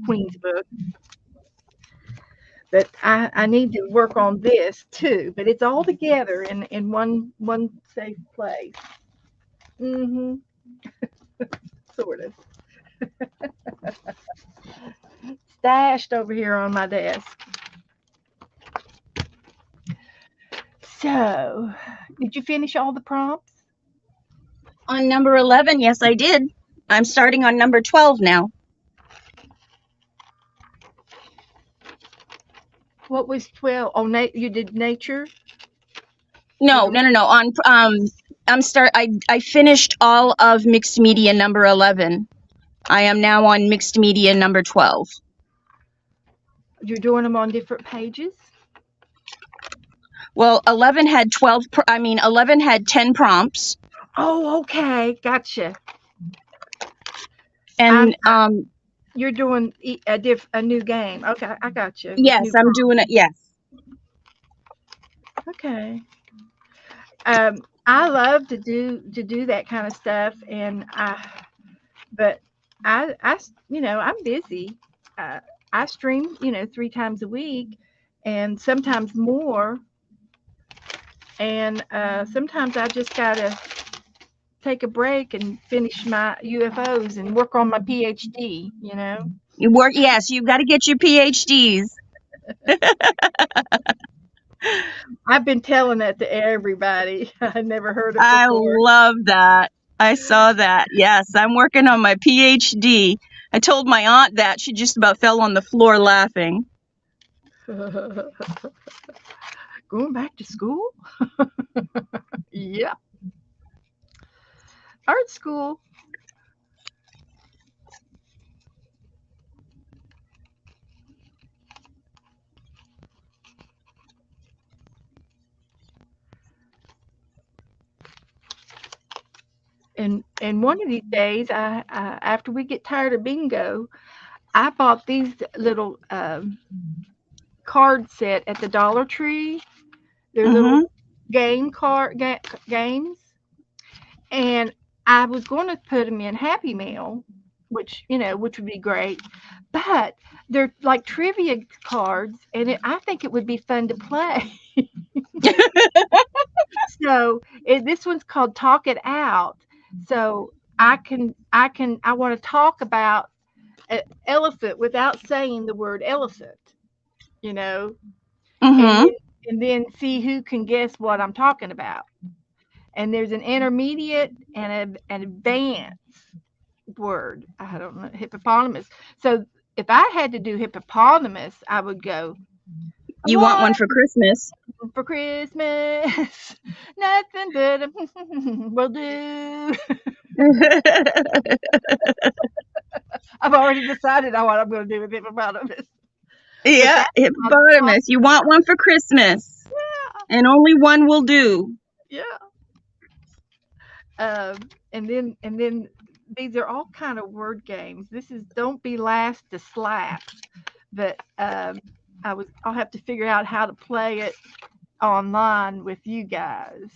Queen's book. But I need to work on this too. But it's all together in one safe place. Mm-hmm. Sort of. Stashed over here on my desk. So, did you finish all the prompts? on number 11, yes, I did. I'm starting on number 12 now. What was 12? Oh, you did nature? No. On I finished all of mixed media number 11. I am now on mixed media number 12. You're doing them on different pages? Well, 11 had 11 had 10 prompts. Oh, okay. Gotcha. And you're doing a new game. Okay, I got you. Yes, I'm doing it. Yes. Okay. I love to do that kind of stuff, and but I I'm busy. I stream 3 times a week, and sometimes more, and sometimes I just gotta take a break and finish my UFOs and work on my PhD. You work. Yes, you've got to get your PhDs. I've been telling that to everybody. I never heard it before. I love that. I saw that. Yes, I'm working on my PhD. I told my aunt that. She just about fell on the floor laughing. Going back to school? Yeah. Art school. And one of these days, I after we get tired of bingo, I bought these little card set at the Dollar Tree. They're little games, and I was going to put them in Happy Mail, which would be great, but they're like trivia cards, and I think it would be fun to play. So this one's called Talk It Out. So I want to talk about an elephant without saying the word elephant, Mm-hmm. and then see who can guess what I'm talking about. And there's an intermediate and an advanced word. I don't know, hippopotamus. So if I had to do hippopotamus, I would go. You want one for Christmas? For Christmas, nothing but a will do. I've already decided on what I'm going to do with hippopotamus. Yeah, hippopotamus. You want one for Christmas? Yeah. And only one will do. Yeah. And then these are all kind of word games. This is don't be last to slap. but I'll have to figure out how to play it online with you guys.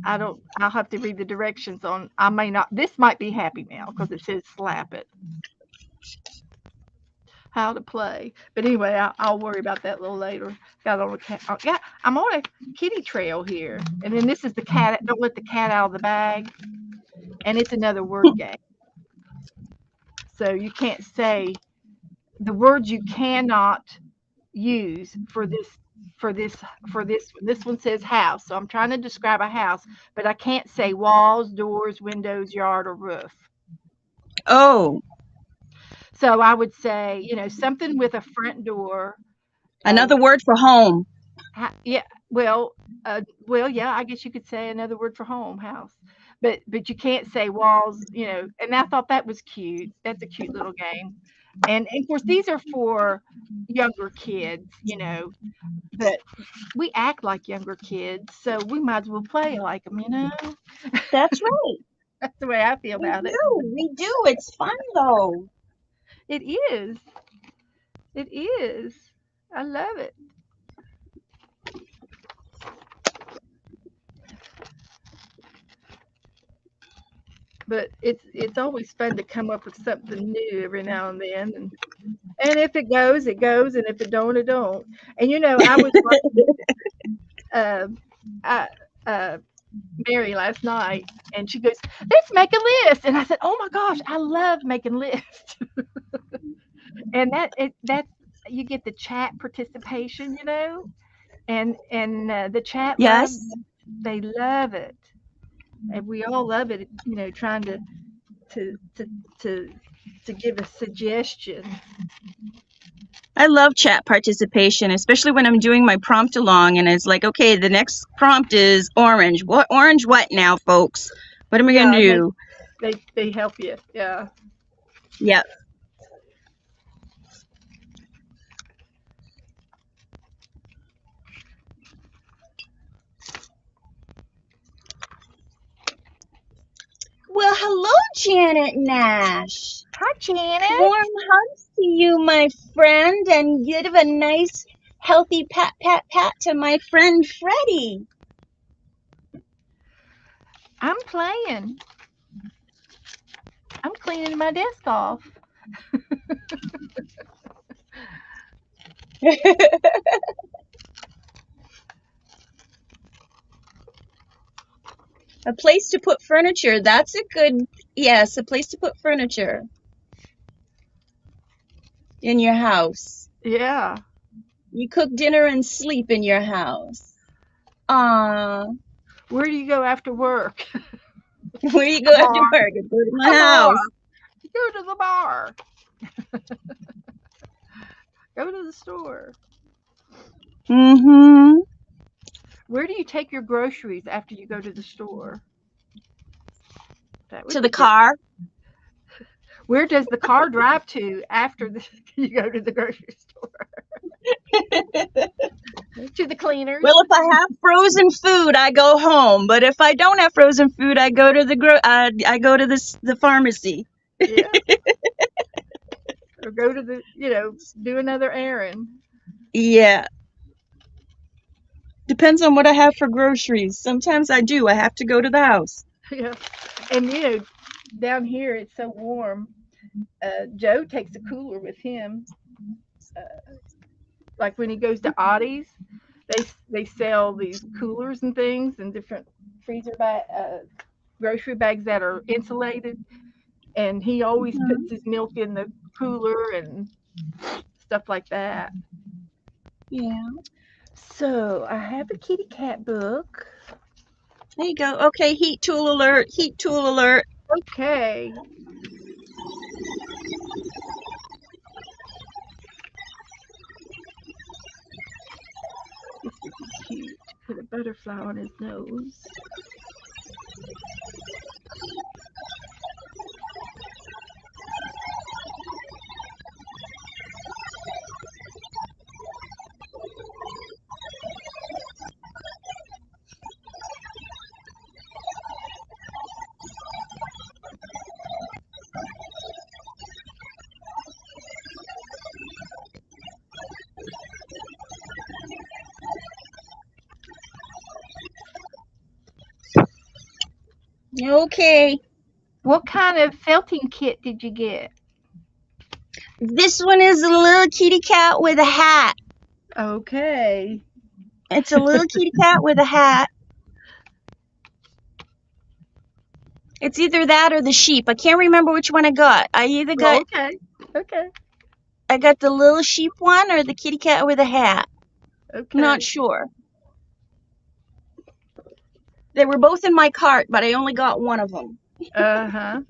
I don't. I'll have to read the directions on. I may not. This might be Happy Mail because it says slap it. How to play. But anyway, I'll worry about that a little later. Got on a cat. Oh, yeah, I'm on a kitty trail here, and then this is the cat. Don't let the cat out of the bag, and it's another word game. So you can't say the words you cannot use for this one. This one says house, so I'm trying to describe a house, but I can't say walls, doors, windows, yard, or roof. Oh, So I would say, something with a front door. another word for home. Yeah, yeah, I guess you could say another word for home, house. But you can't say walls, and I thought that was cute. That's a cute little game. And of course these are for younger kids, but we act like younger kids, so we might as well play like them. That's right. That's the way I feel We about it. do. We do. It's fun though. It is. It is. I love it. But it's always fun to come up with something new every now and then, and if it goes, it goes, and if it don't, it don't. And I was watching uh, I, uh, Mary last night, and she goes, "Let's make a list." And I said, "Oh my gosh, I love making lists." And that you get the chat participation, and the chat loves. Yes. They love it, and we all love it. Trying to to to to give a suggestion. I love chat participation, especially when I'm doing my prompt along and it's like, okay, the next prompt is orange. What orange what now, folks? What am I Yeah, gonna do? they help you. Yeah. Yep. Well, hello, Janet Nash. Hi, Janet. Warm hugs to you, my friend, and give a nice, healthy pat, pat, pat to my friend Freddie. I'm playing. I'm cleaning my desk off. A place to put furniture. That's a good, yes, a place to put furniture in your house. Yeah. You cook dinner and sleep in your house. Where do you go after work? Where you go after work? I go to my house. Go to the bar. Go to the store. Mm-hmm. Where do you take your groceries after you go to the store? To the car. Where does the car drive to after you go to the grocery store? To the cleaners. Well, if I have frozen food, I go home. But if I don't have frozen food, I go to the pharmacy. Yeah. Or go to do another errand. Yeah. Depends on what I have for groceries. Sometimes I do. I have to go to the house. Yeah. And down here it's so warm. Joe takes a cooler with him. Like when he goes to Ottie's, they sell these coolers and things and different grocery bags that are insulated, and he always puts his milk in the cooler and stuff like that. Yeah. So I have a kitty cat book. There you go. Okay, heat tool alert. Heat tool alert. Okay. This would be cute. Put a butterfly on his nose. Okay. What kind of felting kit did you get? This one is a little kitty cat with a hat. Okay. It's a little kitty cat with a hat. It's either that or the sheep. I can't remember which one I got. Well, okay. Okay. I got the little sheep one or the kitty cat with a hat. I'm Okay. not sure. They were both in my cart, but I only got one of them. Uh-huh.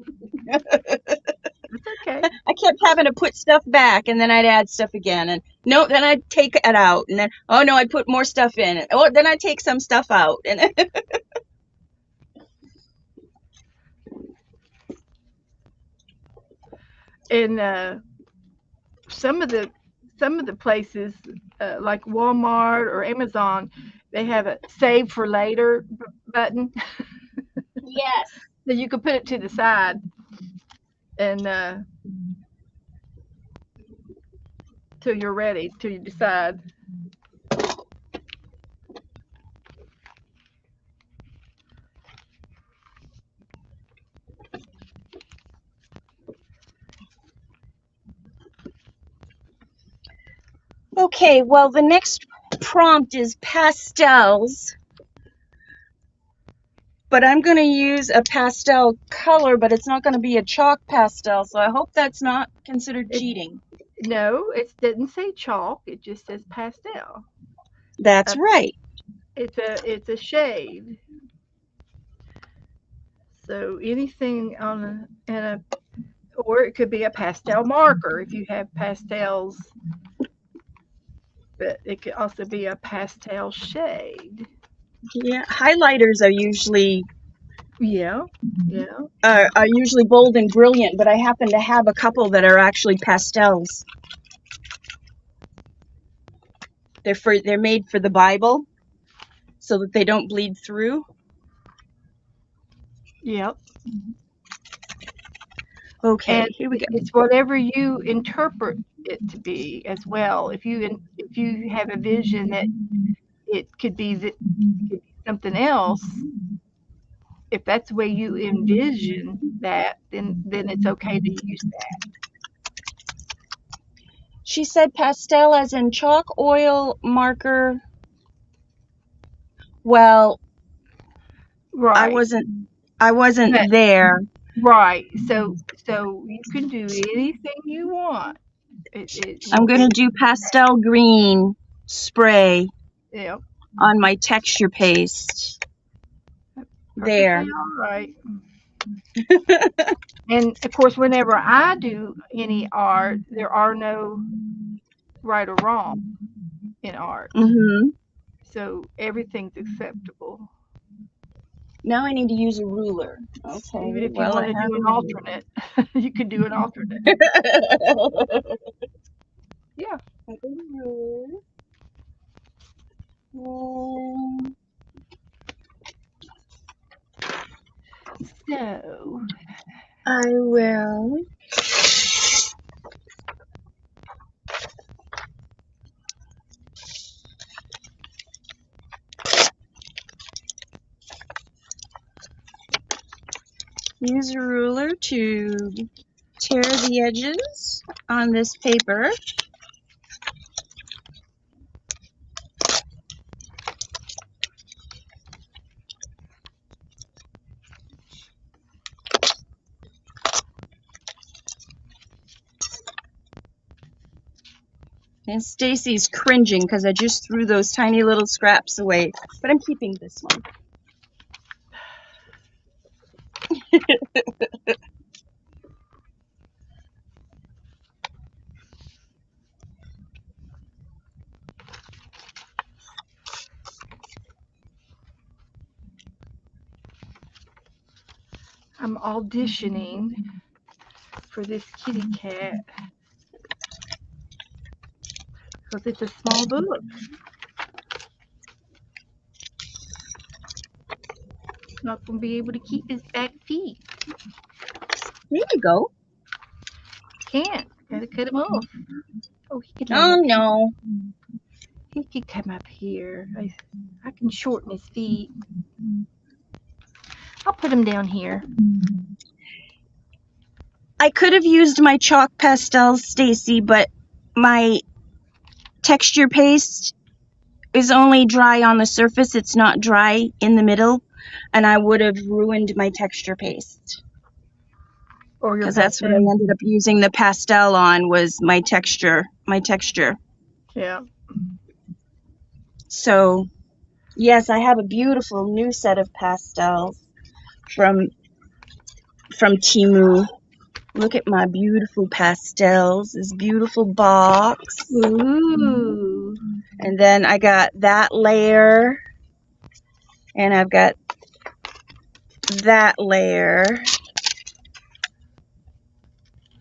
It's okay. I kept having to put stuff back, and then I'd add stuff again, and no, then I'd take it out, and then oh no, I'd put more stuff in, and oh, then I'd take some stuff out, and And some of the places like Walmart or Amazon, they have a save for later button. yes. So you can put it to the side and till you're ready, till you decide. Okay, well, the next prompt is pastels, but I'm going to use a pastel color, but it's not going to be a chalk pastel, so I hope that's not considered cheating. No, it didn't say chalk. It just says pastel. That's right. It's a shade. So anything on or it could be a pastel marker if you have pastels. But it could also be a pastel shade. Yeah, highlighters are usually Yeah. are usually bold and brilliant, but I happen to have a couple that are actually pastels. They're made for the Bible, so that they don't bleed through. Yep. Okay, And here we go. it's whatever you interpret it to be as well. If you have a vision that it could be something else, if that's the way you envision that, then it's okay to use that. She said pastel as in chalk, oil, marker. Well, Right. I wasn't But- there. Right. So you can do anything you want. I'm going to do pastel green spray Yeah. on my texture paste. There. All right. And of course, whenever I do any art, there are no right or wrong in art. Mm-hmm. So everything's acceptable. Now I need to use a ruler. Okay. Even if you want to do an alternate, you can do an alternate. Yeah. So I will. Use a ruler to tear the edges on this paper. And Stacy's cringing because I just threw those tiny little scraps away, but I'm keeping this one. I'm auditioning for this kitty cat because it's a small book. Not going to be able to keep his back feet. There you go. Can't. Gotta cut him off. Oh, he can. Oh no. He could come up here. I can shorten his feet. I'll put them down here. I could have used my chalk pastels, Stacy, but my texture paste is only dry on the surface. It's not dry in the middle, and I would have ruined my texture paste. Or your Because that's what I pastel. ended up using the pastel on, was my texture. Yeah. So, yes, I have a beautiful new set of pastels from Temu. Look at my beautiful pastels, this beautiful box. Ooh. And then I got that layer, and I've got that layer.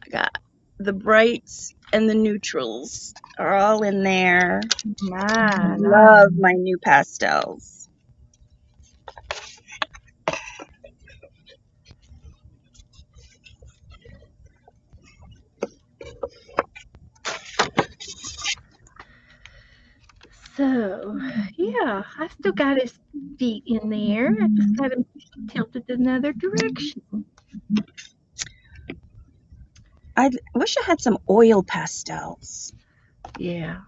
I got the brights and the neutrals are all in there. Nice. Love my new pastels. So, yeah, I still got his feet in there. I just got him tilted another direction. I wish I had some oil pastels. Yeah.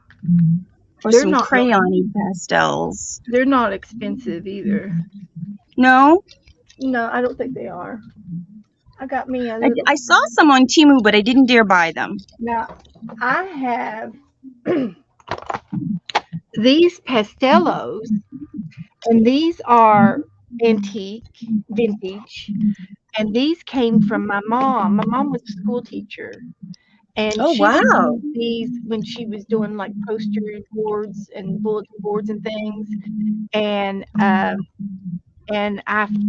Or They're some not crayon pastels. They're not expensive either. No? No, I don't think they are. I got me a I little. saw some on Temu, but I didn't dare buy them. Now, I have these pastellos, and these are antique, vintage, and these came from my mom. My mom was a school teacher, and Oh, she would wow. use these when she was doing like poster boards and bulletin boards and things, and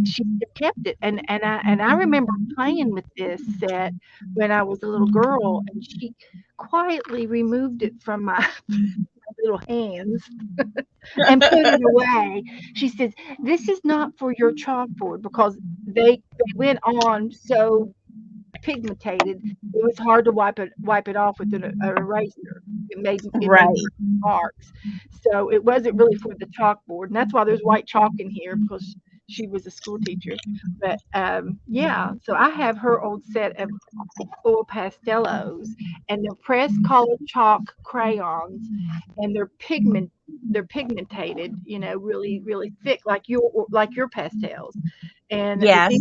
she kept it, and I remember playing with this set when I was a little girl, and she quietly removed it from my little hands and put it away. She says, "This is not for your chalkboard," because they went on so pigmented, it was hard to wipe it off with an eraser. It made Right. marks. So it wasn't really for the chalkboard, and that's why there's white chalk in here, because she was a school teacher. But yeah, so I have her old set of oil pastellos, and they're pressed colored chalk crayons, and they're pigmented, really really thick, like your pastels. And Yes.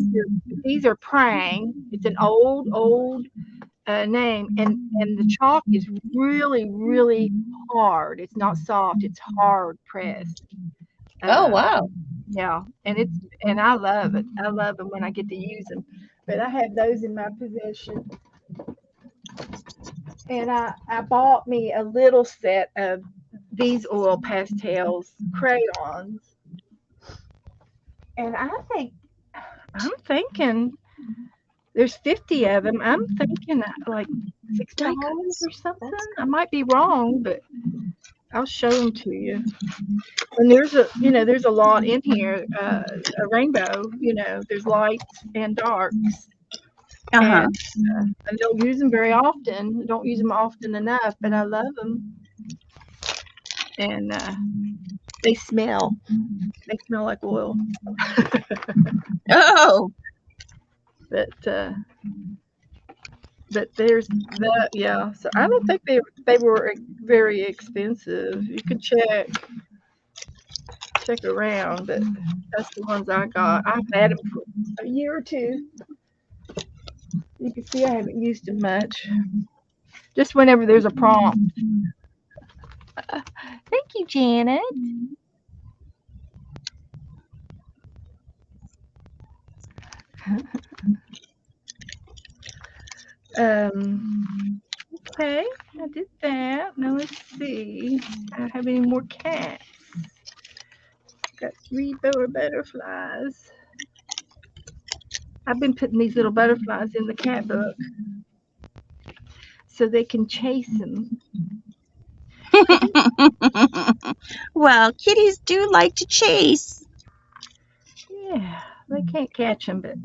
these are Prang. It's an old name, and the chalk is really really hard. It's not soft. It's hard pressed. Oh, Uh, wow. yeah, and I love it. I love them when I get to use them. But I have those in my possession, and I bought me a little set of these oil pastels crayons, and I'm thinking there's 50 of them. I'm thinking like $6 or something. I might be wrong, but I'll show them to you. And there's a lot in here. A rainbow. There's lights and darks, Uh-huh. and I don't use them very often. I don't use them often enough, but I love them. And they smell. They smell like oil. Oh. But there's that, yeah. So I don't think they were very expensive. You could check around, but that's the ones I got. I've had them for a year or two. You can see I haven't used them much. Just whenever there's a prompt. Thank you, Janet. Okay, I did that. Now let's see. I don't have any more cats. Got 3 butterflies. I've been putting these little butterflies in the cat book so they can chase them. Well, kitties do like to chase. Yeah, they can't catch them, but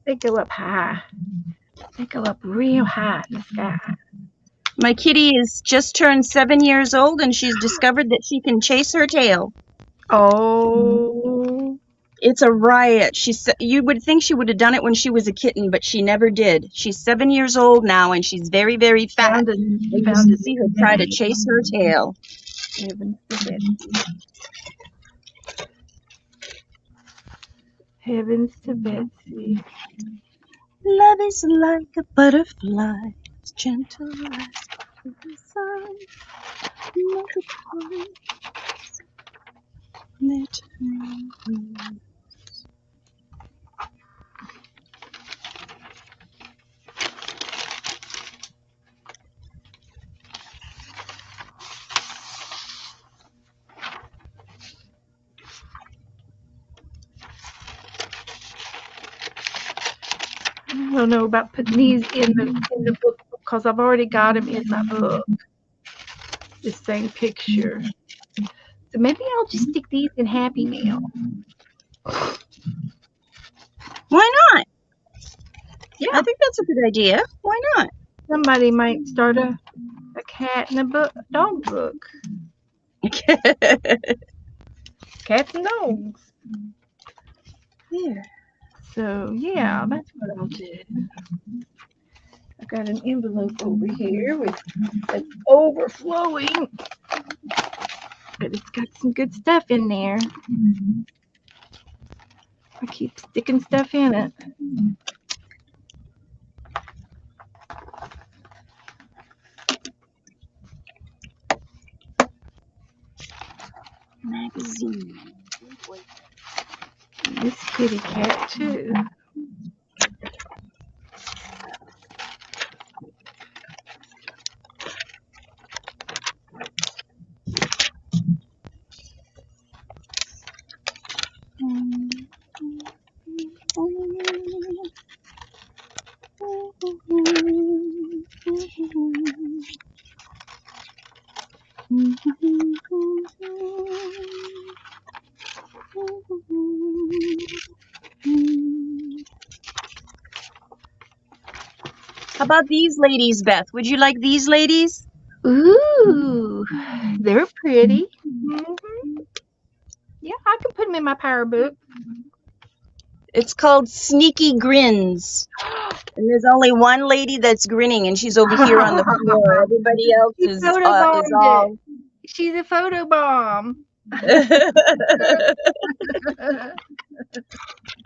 they go up high. They go up real high in the sky. My kitty is just turned 7 years old, and she's discovered that she can chase her tail. Oh, It's a riot. You would think she would have done it when she was a kitten, but she never did. She's 7 years old now, and she's very, very fat. And you should see her try to chase her tail. Heavens to Betsy. Heavens to Betsy. Love is like a butterfly, it's gentle as the sun. I don't know about putting these in the book because I've already got them in my book. The same picture. So maybe I'll just stick these in Happy Mail. Why not? Yeah. I think that's a good idea. Why not? Somebody might start a cat and a dog book. Cats and dogs. Here. So yeah, that's what I'll do. I got an envelope over here with that's overflowing, but it's got some good stuff in there. I keep sticking stuff in it. Magazine. This kitty cat too. How about these ladies, Beth? Would you like these ladies? Ooh, they're pretty. Mm-hmm. Yeah, I can put them in my power book. It's called Sneaky Grins. And there's only one lady that's grinning, and she's over here on the floor. Everybody else is all... She's a photo bomb.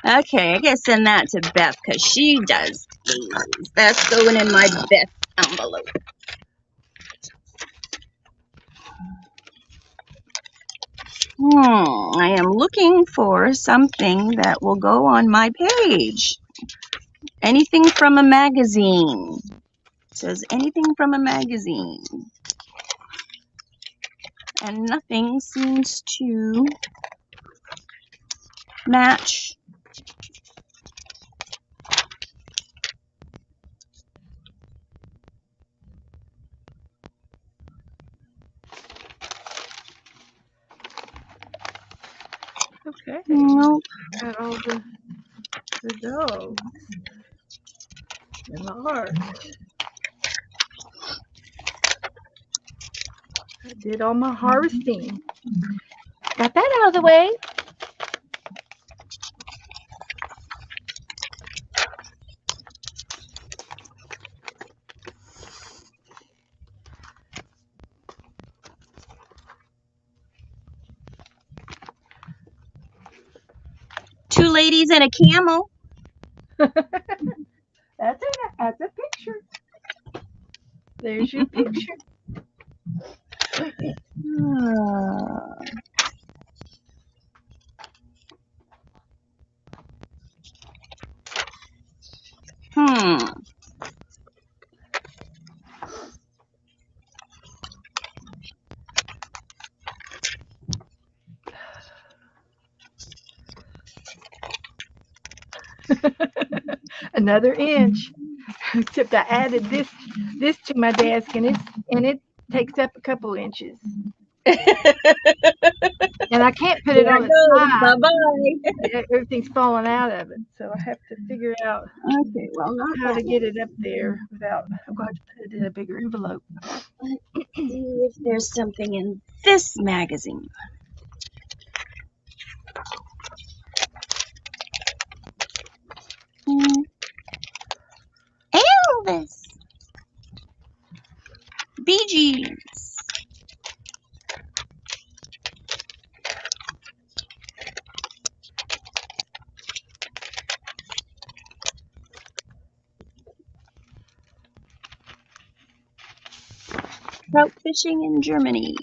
Okay, I gotta send that to Beth because she does these. That's going in my Beth envelope. I am looking for something that will go on my page. Anything from a magazine. It says anything from a magazine. And nothing seems to match. Okay. Nope. Got all the dogs and the heart. I did all my harvesting. Got that out of the way. Two ladies and a camel. That's a picture. There's your picture. Another inch. Except I added this to my desk, and it takes up a couple inches. And I can't put it on the side. Bye-bye. Everything's falling out of it, so I have to figure out how to get it up there without. I'm going to put it in a bigger envelope. Let's see if there's something in this magazine. Bee Gees. Trout fishing in Germany.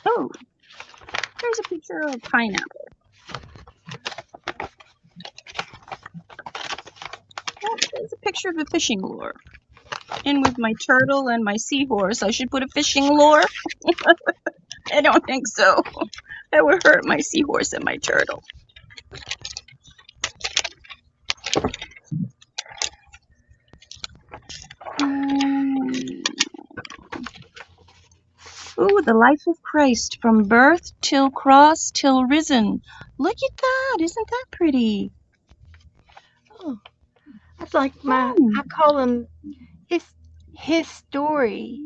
Oh, there's a picture of a pineapple. Oh, there's a picture of a fishing lure. And with my turtle and my seahorse, I should put a fishing lure? I don't think so. That would hurt my seahorse and my turtle. Ooh, the life of Christ, from birth till cross till risen. Look at that. Isn't that pretty? Oh, that's like I call them his story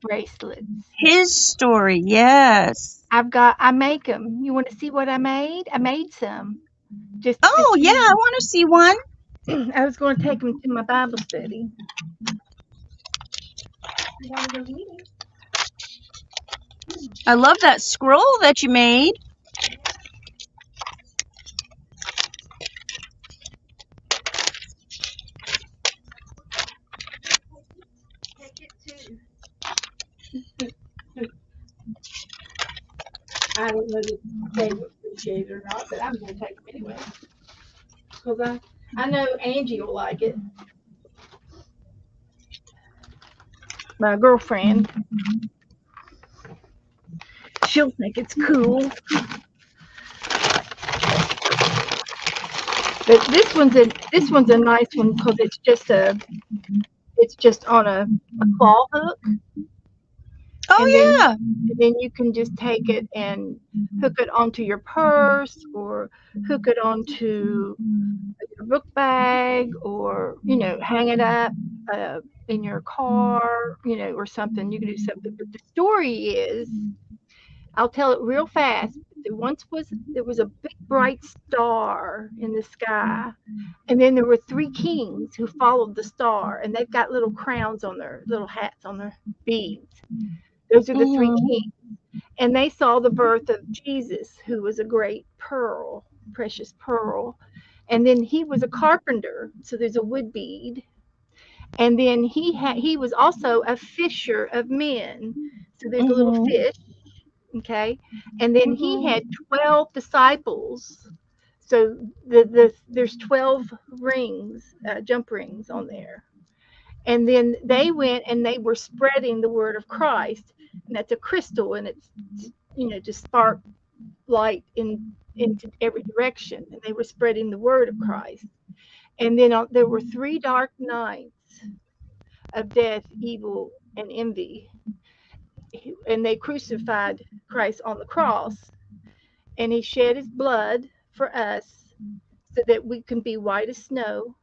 bracelets. His story, yes. I make them. You want to see what I made? I made some. Oh, yeah, I want to see one. I was going to take them to my Bible study. I love that scroll that you made. I don't know if they would appreciate it or not, but I'm going to take them anyway. Because I know Angie will like it. My girlfriend. She'll think it's cool. But this one's a nice one because it's just on a claw hook. Oh, yeah. And then you can just take it and hook it onto your purse or hook it onto your book bag or, hang it up in your car, or something. You can do something. But the story is, I'll tell it real fast. There was a big bright star in the sky, and then there were 3 kings who followed the star, and they've got little crowns on their little hats on their beads. Those are the 3 kings, and they saw the birth of Jesus, who was a great pearl, precious pearl, and then he was a carpenter, so there's a wood bead, and then he was also a fisher of men, so there's a little fish. Okay, and then he had 12 disciples. So there's 12 rings, jump rings on there. And then they went and they were spreading the word of Christ. And that's a crystal, and it's to spark light into every direction. And they were spreading the word of Christ. And then there were 3 dark nights of death, evil, and envy. And they crucified Christ on the cross, and he shed his blood for us so that we can be white as snow.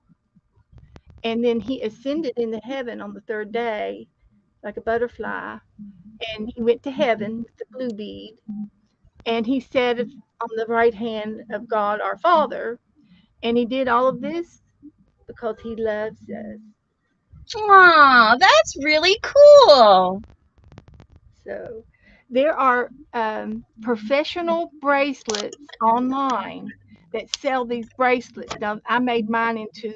And then he ascended into heaven on the 3rd day like a butterfly, and he went to heaven with the blue bead, and he sat on the right hand of God our Father, and he did all of this because he loves us. Aw, that's really cool. So there are professional bracelets online that sell these bracelets. Now, I made mine into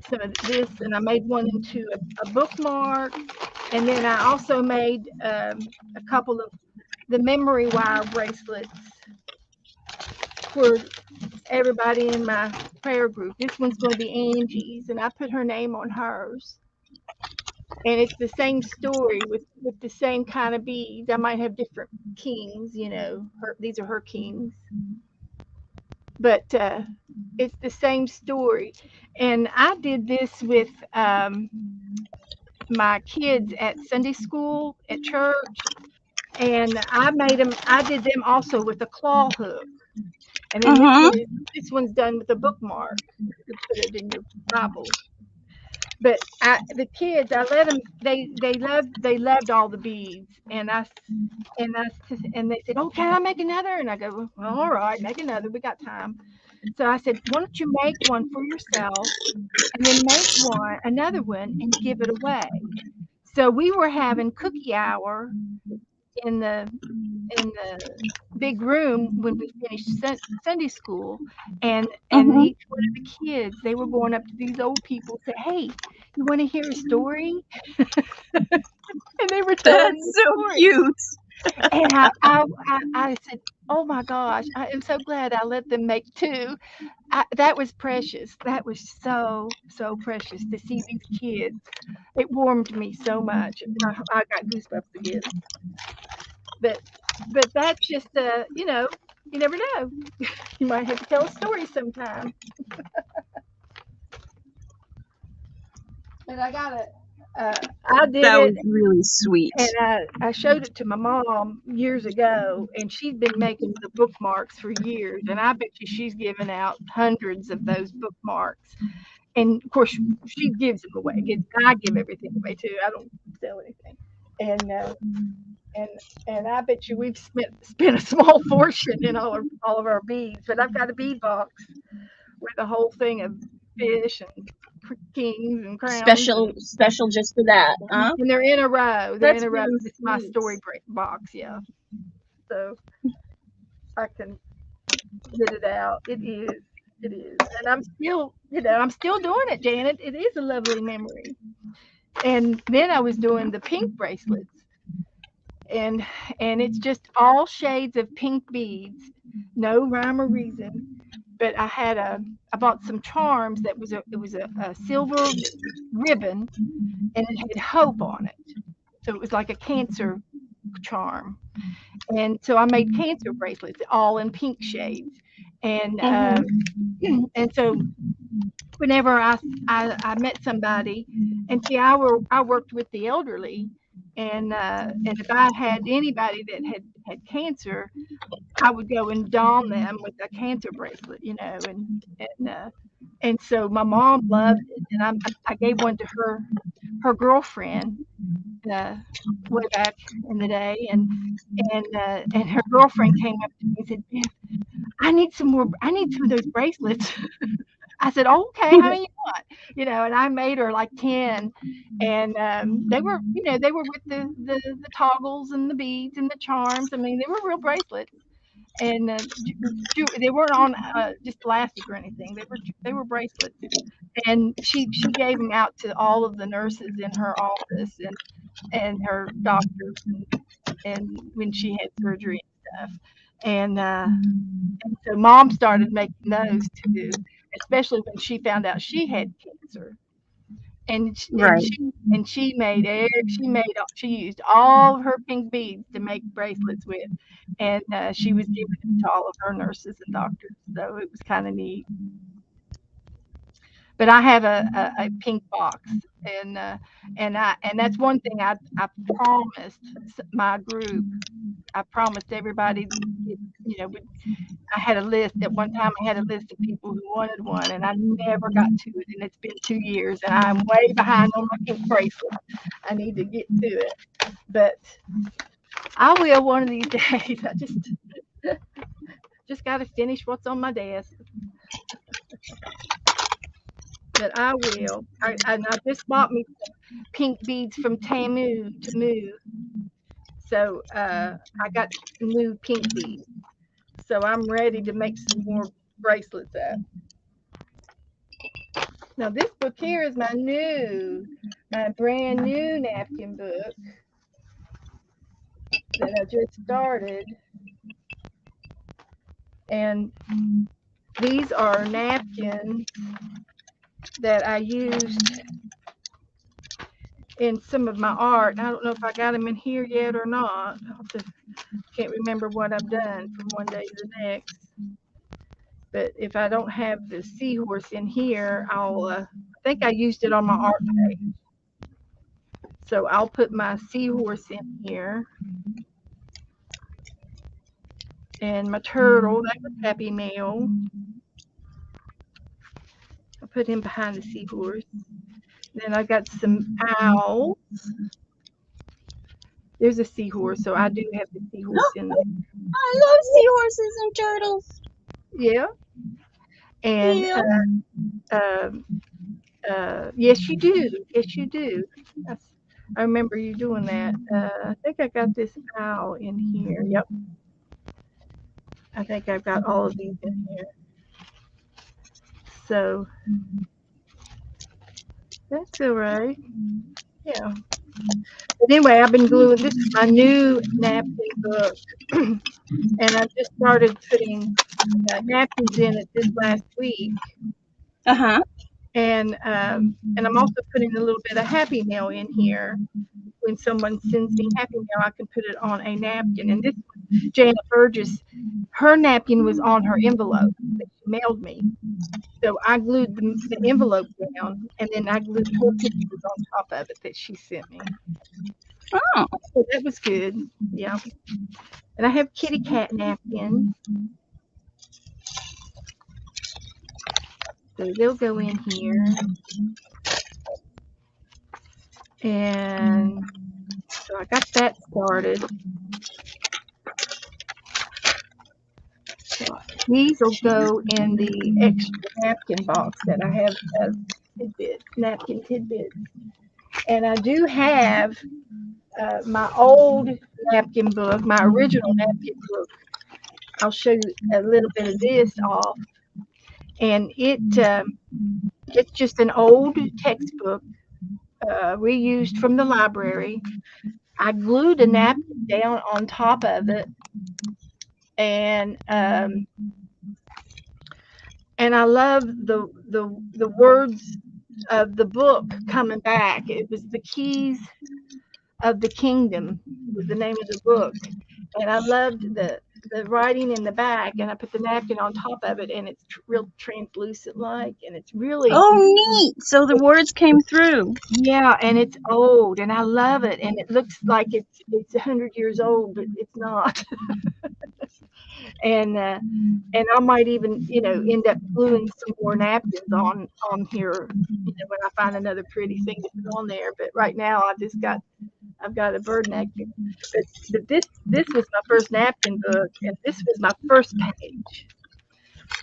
some of this, and I made one into a bookmark, and then I also made a couple of the memory wire bracelets for everybody in my prayer group. This one's going to be Angie's, and I put her name on hers. And it's the same story with the same kind of beads. I might have different kings, these are her kings. But it's the same story. And I did this with my kids at Sunday school, at church. And I did them also with a claw hook. And then this one's done with a bookmark. You put it in your Bible. But the kids, I let them. They loved all the beads, and they said, "Oh, can I make another?" And I go, "Well, all right, make another. We got time." So I said, "Why don't you make one for yourself, and then make another one, and give it away?" So we were having cookie hour in the big room when we finished Sunday school, and Mhm. each one of the kids, they were going up to these old people, say, "Hey, you want to hear a story?" And they were telling me That's so a story. cute. And I said, "Oh my gosh, I am so glad I let them make two." That was precious. That was so precious to see these kids. It warmed me so much. I got goosebumps again. But that's just you never know. You might have to tell a story sometime. But I got it. I did That it, was really sweet. and I showed it to my mom years ago, and she's been making the bookmarks for years, and I bet you she's given out hundreds of those bookmarks. And of course, she gives them away. I give everything away too. I don't sell anything. And and I bet you we've spent a small fortune in all of our beads. But I've got a bead box with a whole thing of fish and kings and crowns, Special just for that, huh? and they're in a row. They're in That's a row. really It's my sweet. story box, yeah. So I can get it out. It is. It is. And I'm still doing it, Janet. It is a lovely memory. And then I was doing the pink bracelets, and it's just all shades of pink beads, no rhyme or reason. But I bought some charms that was a silver ribbon, and it had hope on it. So it was like a cancer charm. And so I made cancer bracelets all in pink shades. And Mhm. and so whenever I met somebody, and see, I worked with the elderly, and if I had anybody that had cancer, I would go and don them with a cancer bracelet, and so my mom loved it, and I gave one to her girlfriend, uh, way back in the day, and her girlfriend came up to me and said, "Beth, I need some more. I need some of those bracelets." I said, "Oh, okay, how many you want?" And I made her like 10, and they were with the toggles and the beads and the charms. I mean, they were real bracelets, and they weren't on just elastic or anything. They were bracelets, and she gave them out to all of the nurses in her office and her doctors, and when she had surgery and stuff. And so mom started making those too, especially when she found out she had cancer. Right. She used all of her pink beads to make bracelets with, and she was giving them to all of her nurses and doctors. So it was kind of neat. But I have a pink box, and that's one thing I promised my group. I promised everybody, I had a list at one time. I had a list of people who wanted one, and I never got to it. And it's been 2 years, and I'm way behind on my pink bracelet. I need to get to it, but I will one of these days. I just got to finish what's on my desk, but I will. I just bought me some pink beads from Tamu. So I got some new pink beads. So I'm ready to make some more bracelets up. Now this book here is my brand new napkin book that I just started. And these are napkins that I used in some of my art. I don't know if I got them in here yet or not. Can't remember what I've done from one day to the next. But if I don't have the seahorse in here, I think I used it on my art page. So I'll put my seahorse in here. And my turtle, that was Happy Meal. I'll put him behind the seahorse. Then I got some owls. There's a seahorse, so I do have the seahorse in there. I love seahorses and turtles. Yeah. And Yeah. um, yes, you do. Yes, you do. That's, I remember you doing that. I think I got this owl in here. Yep. I think I've got all of these in here. So that's all right. Yeah. But anyway, I've been gluing. This is my new napkin book, and I just started putting napkins in it this last week. Uh-huh. And I'm also putting a little bit of Happy Mail in here. When someone sends me Happy Mail, I can put it on a napkin. And this one, Janet Burgess, her napkin was on her envelope that she mailed me. So I glued the envelope down, and then I glued her pictures on top of it that she sent me. Oh. So that was good. Yeah. And I have kitty cat napkins. So they'll go in here. And so I got that started. So these will go in the extra napkin box that I have of napkin tidbits. And I do have my old napkin book, my original napkin book. I'll show you a little bit of this off. And it's just an old textbook reused from the library. I glued a napkin down on top of it, and I love the words of the book coming back. It was The Keys of the Kingdom was the name of the book, and I loved the writing in the back. And I put the napkin on top of it, and it's real translucent like, and it's really Oh, neat. So the words came through. yeah, and it's old, and I love it, and it looks like it's 100 years old, but it's not. And I might even end up gluing some more napkins on here, when I find another pretty thing to put on there. But right now I've got a bird napkin. But this was my first napkin book, and this was my first page,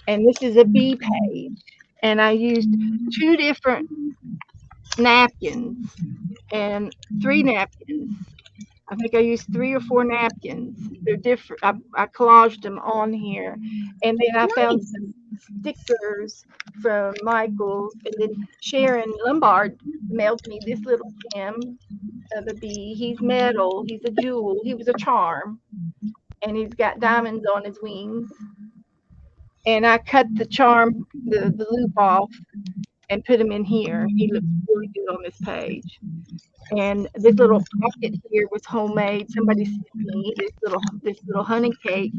and this is a bee page, and I used two different napkins and three napkins. I think I used 3 or 4 napkins. They're different. I collaged them on here, and then I found Nice. some stickers from Michaels, and then Sharon Lombard mailed me this little Kim of a bee. He's metal. He's a jewel. He was a charm, and he's got diamonds on his wings. And I cut the charm, the loop off, and put him in here. He looks really good on this page. And this little pocket here was homemade. Somebody sent me this little honey cake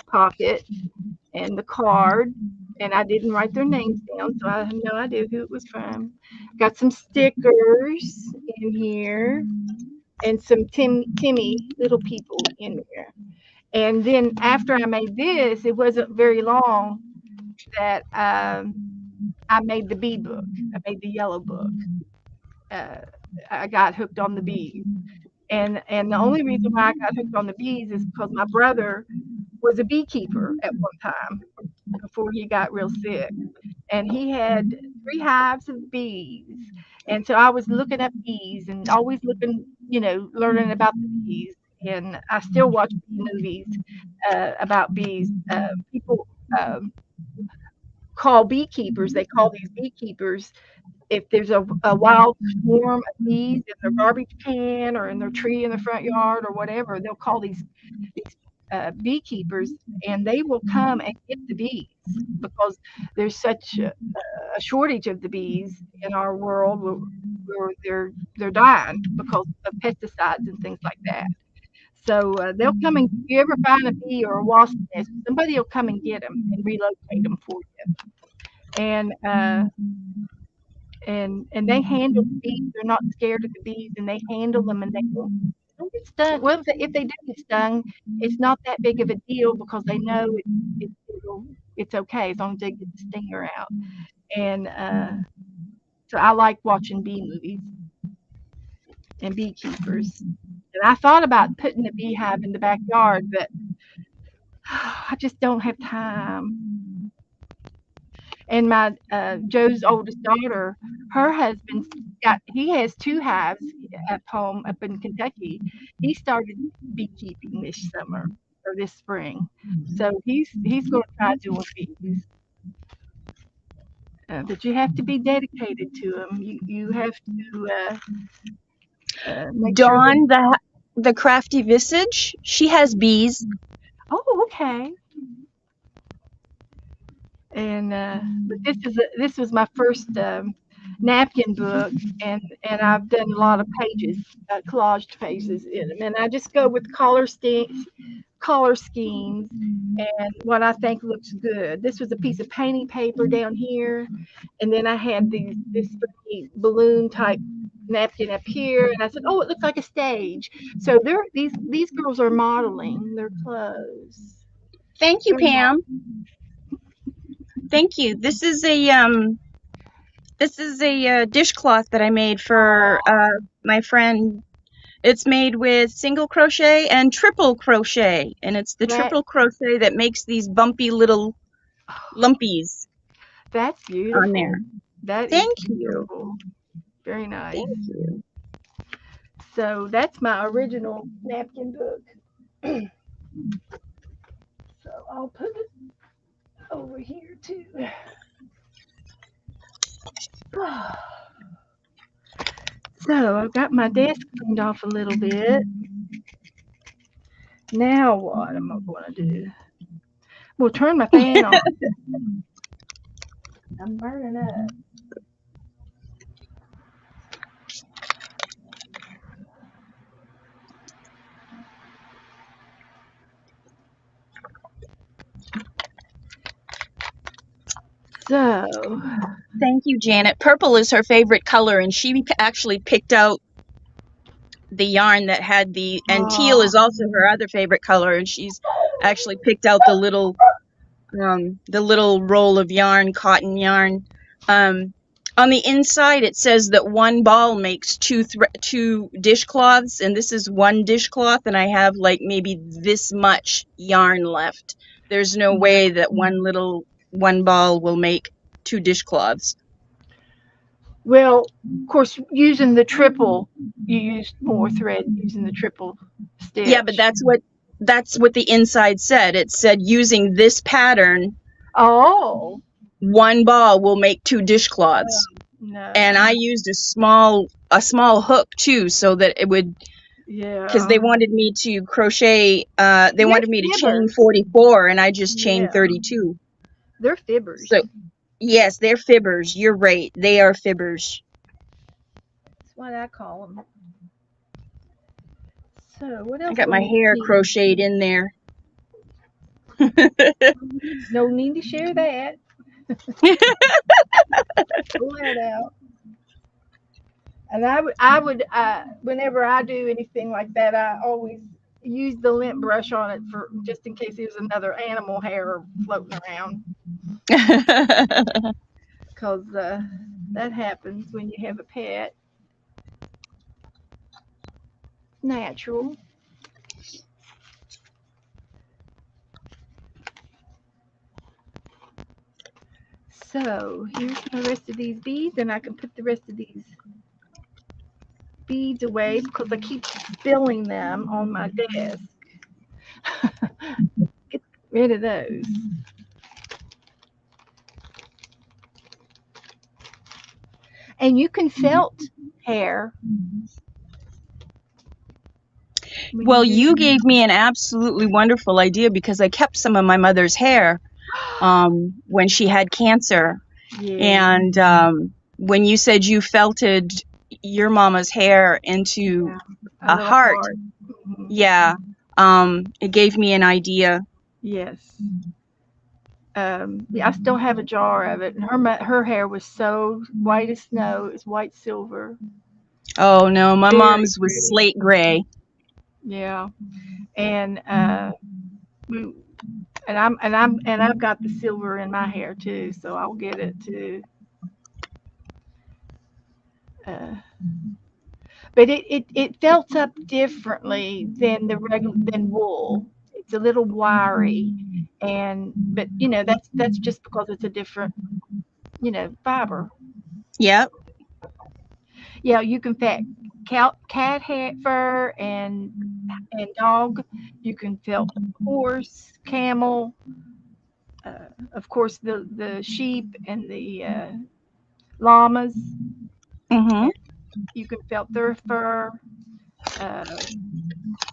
pocket and the card. And I didn't write their names down, so I have no idea who it was from. Got some stickers in here and some Timmy little people in there. And then after I made this, it wasn't very long that I made the bee book. I made the yellow book. Uh, I got hooked on the bees. And the only reason why I got hooked on the bees is because my brother was a beekeeper at one time before he got real sick, and he had 3 hives of bees. And so I was looking up bees and always looking, learning about the bees. And I still watch movies about bees. People call beekeepers. They call these beekeepers if there's a wild swarm of bees in their garbage can or in their tree in the front yard or whatever, they'll call these beekeepers, and they will come and get the bees because there's such a shortage of the bees in our world where they're dying because of pesticides and things like that. So they'll come and if you ever find a bee or a wasp nest, somebody will come and get them and relocate them for you. And and they handle the bees. They're not scared of the bees, and they handle them, and they don't get stung. Well, if they do get stung, it's not that big of a deal because they know it's okay as long as they get the stinger out. And So I like watching bee movies and beekeepers. And I thought about putting a beehive in the backyard, but I just don't have time. And my Joe's oldest daughter, her husband's he has 2 hives at home up in Kentucky. He started beekeeping this summer or this spring. So he's gonna try doing bees. But you have to be dedicated to them. You have to make sure that. Dawn, the crafty visage, she has bees. Oh, okay. And but this was my first napkin book, and I've done a lot of pages, collaged pages in them, and I just go with color schemes and what I think looks good. This was a piece of painting paper down here, and then I had this pretty balloon type napkin up here, and I said, oh, it looks like a stage. So these girls are modeling their clothes. Thank you, Pam. Thank you. This is a dishcloth that I made for my friend. It's made with single crochet and triple crochet, and it's the triple crochet that makes these bumpy little lumpies. That's beautiful. On there. Thank you. Very nice. Thank you. So that's my original napkin book. So I'll put it over here too. So I've got my desk cleaned off a little bit. Now what am I going to do? We'll turn my fan on. I'm burning up. So, thank you, Janet. Purple is her favorite color, and she actually picked out the yarn that had and teal is also her other favorite color, and she's actually picked out the little roll of yarn, cotton yarn. On the inside, it says that one ball makes two dishcloths, and this is one dishcloth, and I have like maybe this much yarn left. There's no way that one ball will make 2 dishcloths. Well, of course, using the triple, you use more thread using the triple stitch. Yeah, but that's what the inside said. It said using this pattern. Oh. One ball will make 2 dishcloths. No. And I used a small hook too, so that it would. Yeah. Because they wanted me to crochet. They wanted me to chain 44, and I just chained 32. They're fibbers. So, yes, they're fibbers. You're right. They are fibbers. That's what I call them. So what else? I got my hair crocheted in there. No need to share that. Pull that out. And I would whenever I do anything like that, I always use the lint brush on it for just in case there's another animal hair floating around. Because that happens when you have a pet. Natural. So here's the rest of these beads, and I can put the rest of these beads away because I keep spilling them on my desk. Get rid of those. And you can felt hair. Well, you gave me an absolutely wonderful idea because I kept some of my mother's hair when she had cancer. Yeah. And when you said you felted your mama's hair into a heart. Mm-hmm. Yeah, it gave me an idea. Yes. I still have a jar of it, and her hair was so white as snow. It was white silver. Oh no, my mom's was slate gray. Yeah, and I've got the silver in my hair too, so I'll get it too. Uh, but it felts up differently than the regular than wool. It's a little wiry, and but that's just because it's a different fiber. Yep. Yeah, you can felt cat hair fur and dog. You can felt horse, camel, of course the sheep and the llamas. Mm-hmm. And you can felt their fur. Uh,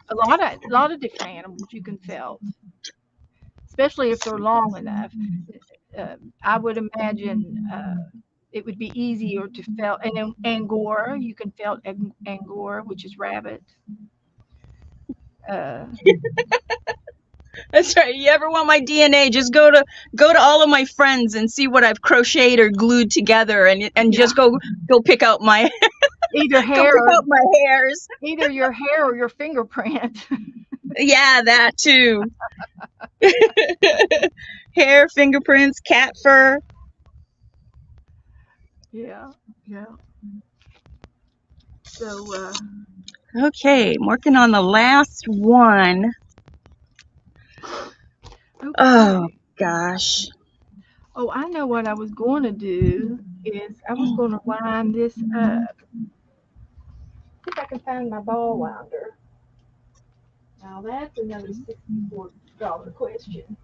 a lot of different animals you can felt, especially if they're long enough. I would imagine it would be easier to felt, and then angora, you can felt angora, which is rabbit. Uh, That's right. You ever want my DNA? Just go to all of my friends and see what I've crocheted or glued together, and yeah, just go pick out my either go hair pick or out my hairs. either your hair or your fingerprint. Yeah, that too. Hair, fingerprints, cat fur. Yeah, yeah. So, Okay, I'm working on the last one. Oh okay. gosh. Oh, I know what I was going to do is I was going to line this up. See if I can find my ball winder. Now that's another $64 question.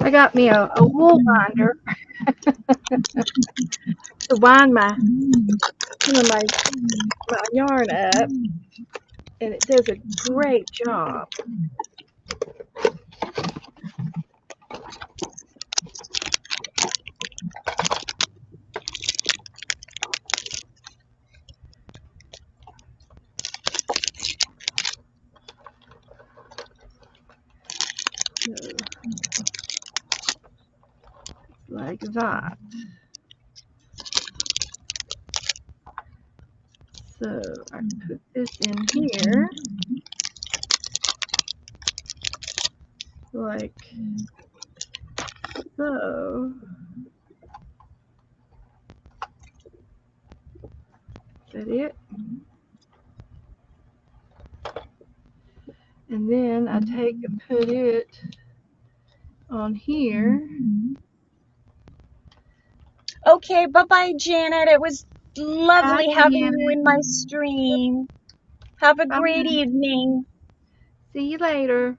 I got me a wool binder to wind my yarn up, and it does a great job. So, like that. So I put this in here like so. Is that it? And then I take and put it on here. Okay, bye-bye, Janet. It was Hi, lovely having you Janet. in my stream. Have a great Bye. evening. See you later.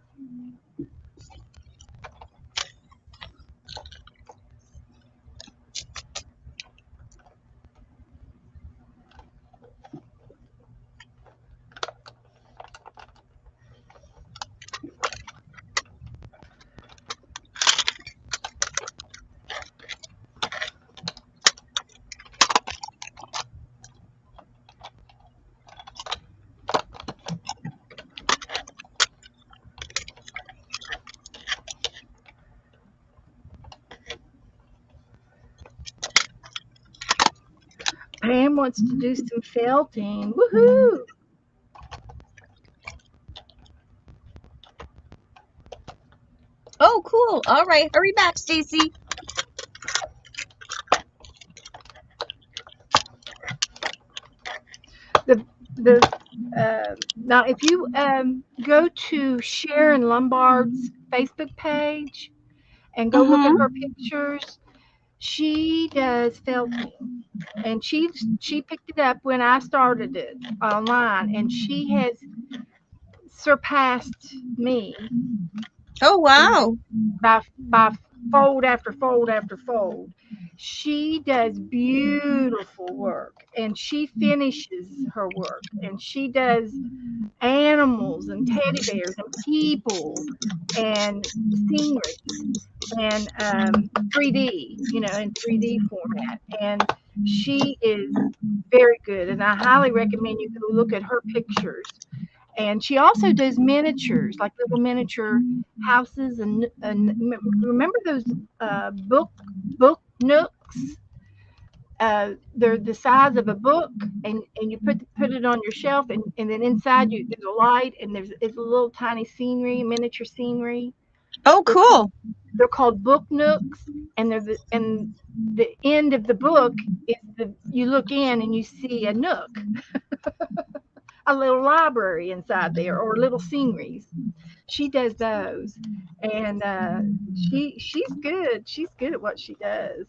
Pam wants to do some felting. Woohoo! Oh, cool. All right, hurry back, Stacy. The Now if you go to Sharon Lombard's Facebook page and go look at Mm-hmm. her pictures, she does felting, and she picked it up when I started it online, and she has surpassed me Oh, in wow. by fold after fold after fold. She does beautiful work, and she finishes her work, and she does animals and teddy bears and people and scenery and 3D, in 3D format. And she is very good, and I highly recommend you go look at her pictures. And she also does miniatures, like little miniature houses, and remember those book nooks? They're the size of a book, and you put it on your shelf, and then inside you there's a light, and it's a little tiny scenery, miniature scenery. Oh, They're called cool. they're called book nooks, and the end of the book is the you look in and you see a nook, a little library inside there, or little sceneries. She does those, and she's good. She's good at what she does.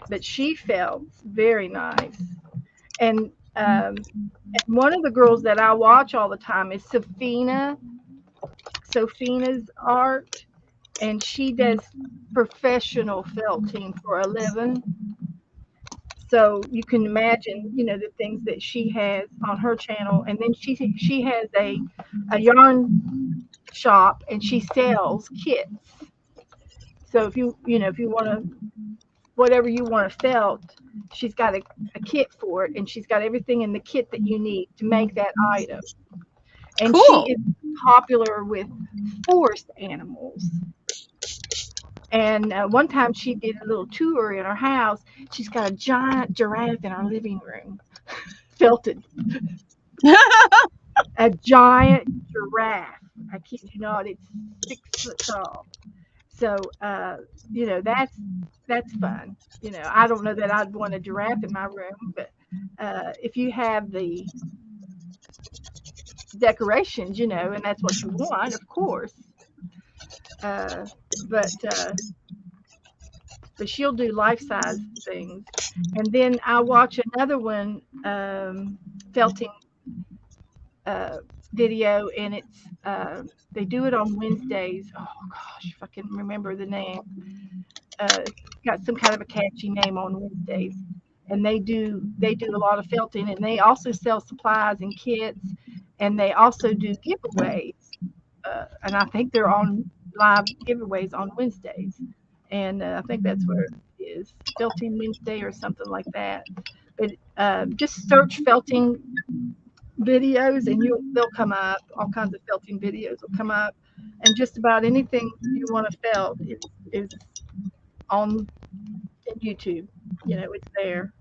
But she felt very nice. And one of the girls that I watch all the time is Sofina's art, and she does professional felting for a living. So you can imagine, the things that she has on her channel, and then she has a yarn shop, and she sells kits. So if you want to, whatever you want to felt, she's got a kit for it, and she's got everything in the kit that you need to make that item. And she Cool. is popular with forest animals. And one time she did a little tour in her house. She's got a giant giraffe in our living room, felted. A giant giraffe. I kid you not, it's 6 foot tall. So that's fun. I don't know that I'd want a giraffe in my room, but if you have the decorations, and that's what you want, of course. Uh, but she'll do life size things, and then I watch another one, felting uh, video, and it's they do it on Wednesdays. Oh gosh, if I can remember the name. It's got some kind of a catchy name on Wednesdays, and they do a lot of felting, and they also sell supplies and kits, and they also do giveaways, and I think they're on live giveaways on Wednesdays, and I think that's where it is, Felting Wednesday or something like that. But just search felting videos, and they'll come up. All kinds of felting videos will come up, and just about anything you want to felt is on YouTube. It's there.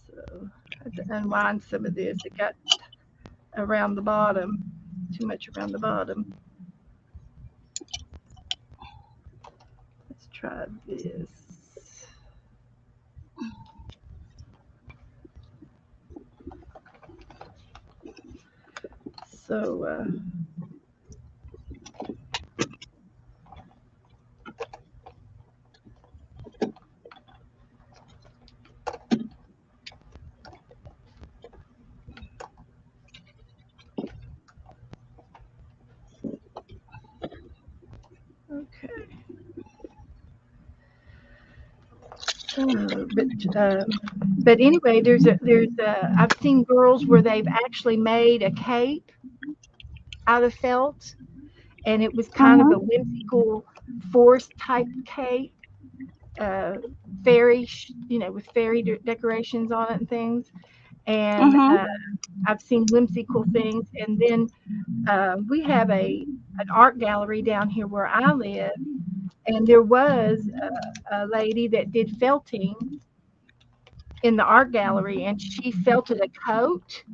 So I had to unwind some of this. It got around the bottom, too much around the bottom. Let's try this. So okay. But anyway, I've seen girls where they've actually made a cape out of felt, and it was kind of Mhm. a whimsical forest type cape, uh, with fairy decorations on it and things. And Mhm. I've seen whimsical things. And then we have an art gallery down here where I live, and there was a lady that did felting in the art gallery, and she felted a coat.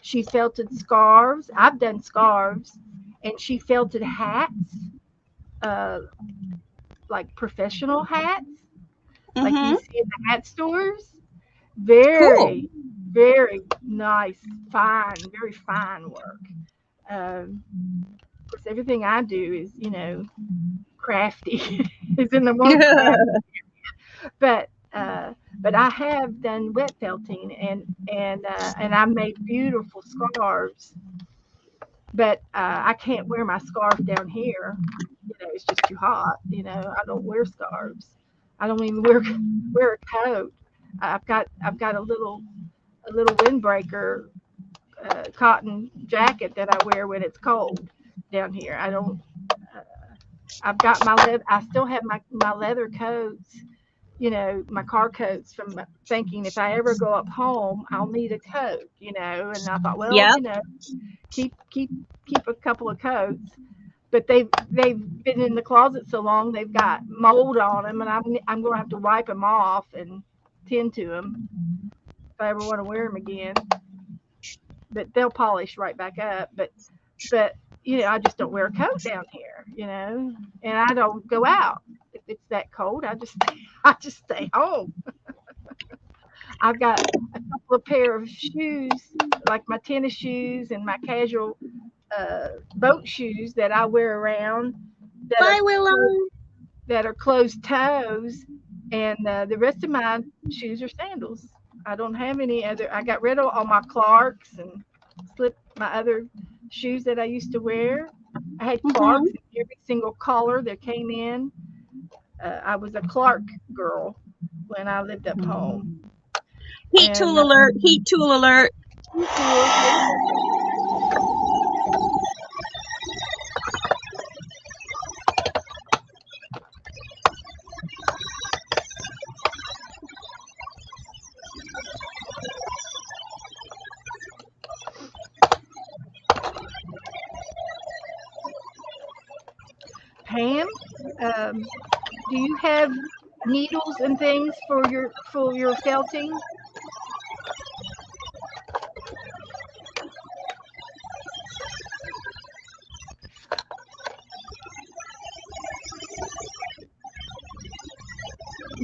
She felted scarves. I've done scarves, and she felted hats, uh, like professional hats, like you Mhm. see in the hat stores. Cool. Very, very nice, fine, very fine work. Of course, everything I do is, crafty. Is in the word craft. But but I have done wet felting, and I made beautiful scarves. But I can't wear my scarf down here. It's just too hot. I don't wear scarves. I don't even wear a coat. I've got a little windbreaker cotton jacket that I wear when it's cold down here. I don't. Uh, I've got my leather. I still have my leather coats my car coats from thinking if I ever go up home, I'll need a coat, and I thought, well, Yep. keep a couple of coats. But they've been in the closet so long they've got mold on them, and I'm going to have to wipe them off and tend to them if I ever want to wear them again. But they'll polish right back up. But I just don't wear a coat down here, and I don't go out if it's that cold. I just stay home. I've got a couple of pair of shoes, like my tennis shoes and my casual boat shoes that I wear around that are Bye, Willow. closed toes, and the rest of my shoes are sandals. I don't have any other. I got rid of all my Clarks and slipped my other shoes that I used to wear. I had Mm-hmm. Clarks in every single color that came in. I was a Clark girl when I lived up home, Heat and tool alert. Heat tool alert. tools. Pam, do you have needles and things for your felting?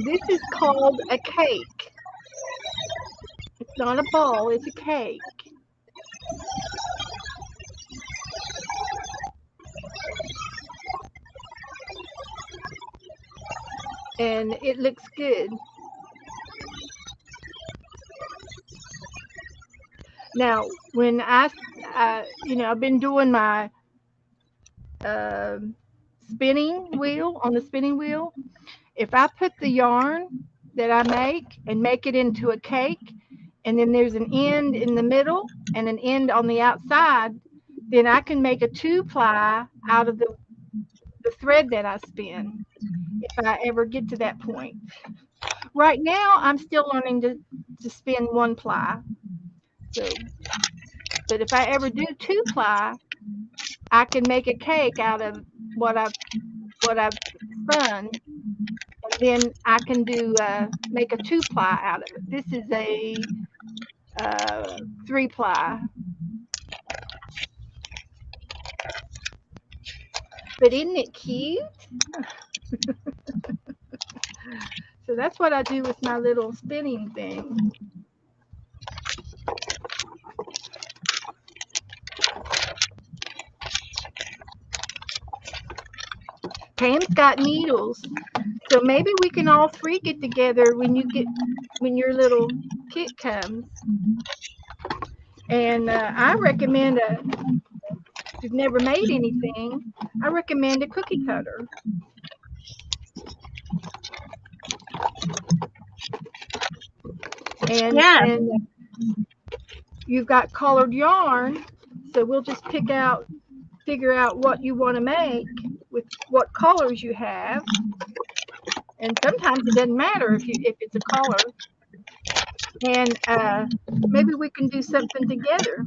This is called a cake. It's not a ball, it's a cake. And it looks good. Now, when I've been doing my spinning wheel on the spinning wheel. If I put the yarn that I make it into a cake, and then there's an end in the middle and an end on the outside, then I can make a 2-ply out of the thread that I spin if I ever get to that point. Right now, I'm still learning to spin 1-ply. So, but if I ever do 2-ply, I can make a cake out of what I've spun, and then I can make a 2-ply out of it. This is a 3-ply. But isn't it cute? So that's what I do with my little spinning thing. Pam's got needles, so maybe we can all three get together when your little kit comes. And I recommend if you've never made anything, I recommend a cookie cutter. And you've got colored yarn, so we'll just figure out what you want to make with what colors you have. And sometimes it doesn't matter if it's a color. And maybe we can do something together.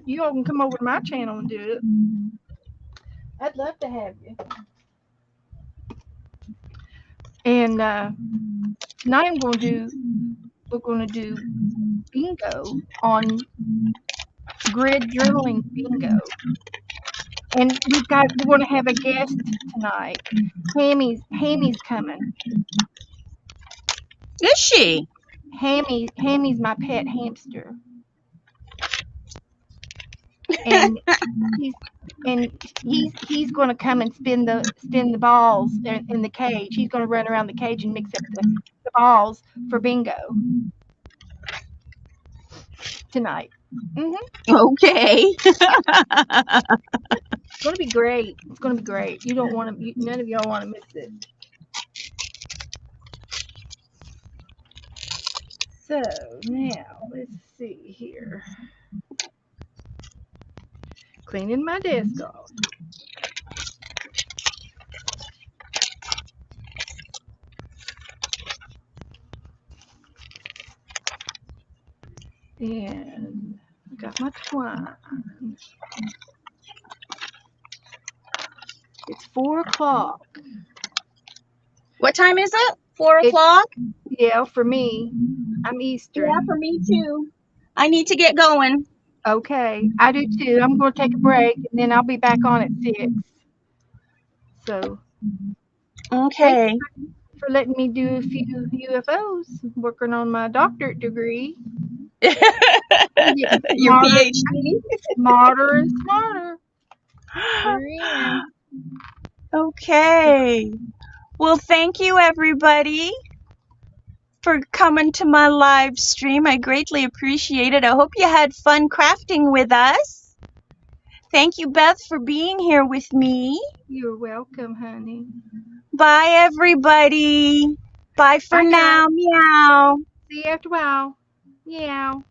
You all can come over to my channel and do it. I'd love to have you. And tonight we're going to do bingo on grid journaling bingo. And we want to have a guest tonight. Hammy's coming. Is she? Hammy's my pet hamster. And he's going to come and spin the balls in the cage. He's going to run around the cage and mix up the balls for bingo tonight. Mm-hmm. Okay. It's going to be great. It's going to be great. You don't want to. None of y'all want to miss it. So now let's see here. Cleaning my desk off. And I got my twine. It's 4 o'clock. What time is it? 4 It's, o'clock? yeah, for me. I'm Eastern. Yeah, for me too. I need to get going. Okay, I do too. I'm going to take a break and then I'll be back on at 6. So, thank Okay. you for letting me do a few UFOs, working on my doctorate degree. I'm getting Your PhD? smarter and smarter. Sure am. Okay. Well, thank you everybody for coming to my live stream. I greatly appreciate it. I hope you had fun crafting with us. Thank you, Beth, for being here with me. You're welcome, honey. Bye, everybody. Bye for Bye, now. guys. Meow. See you after a while. Meow.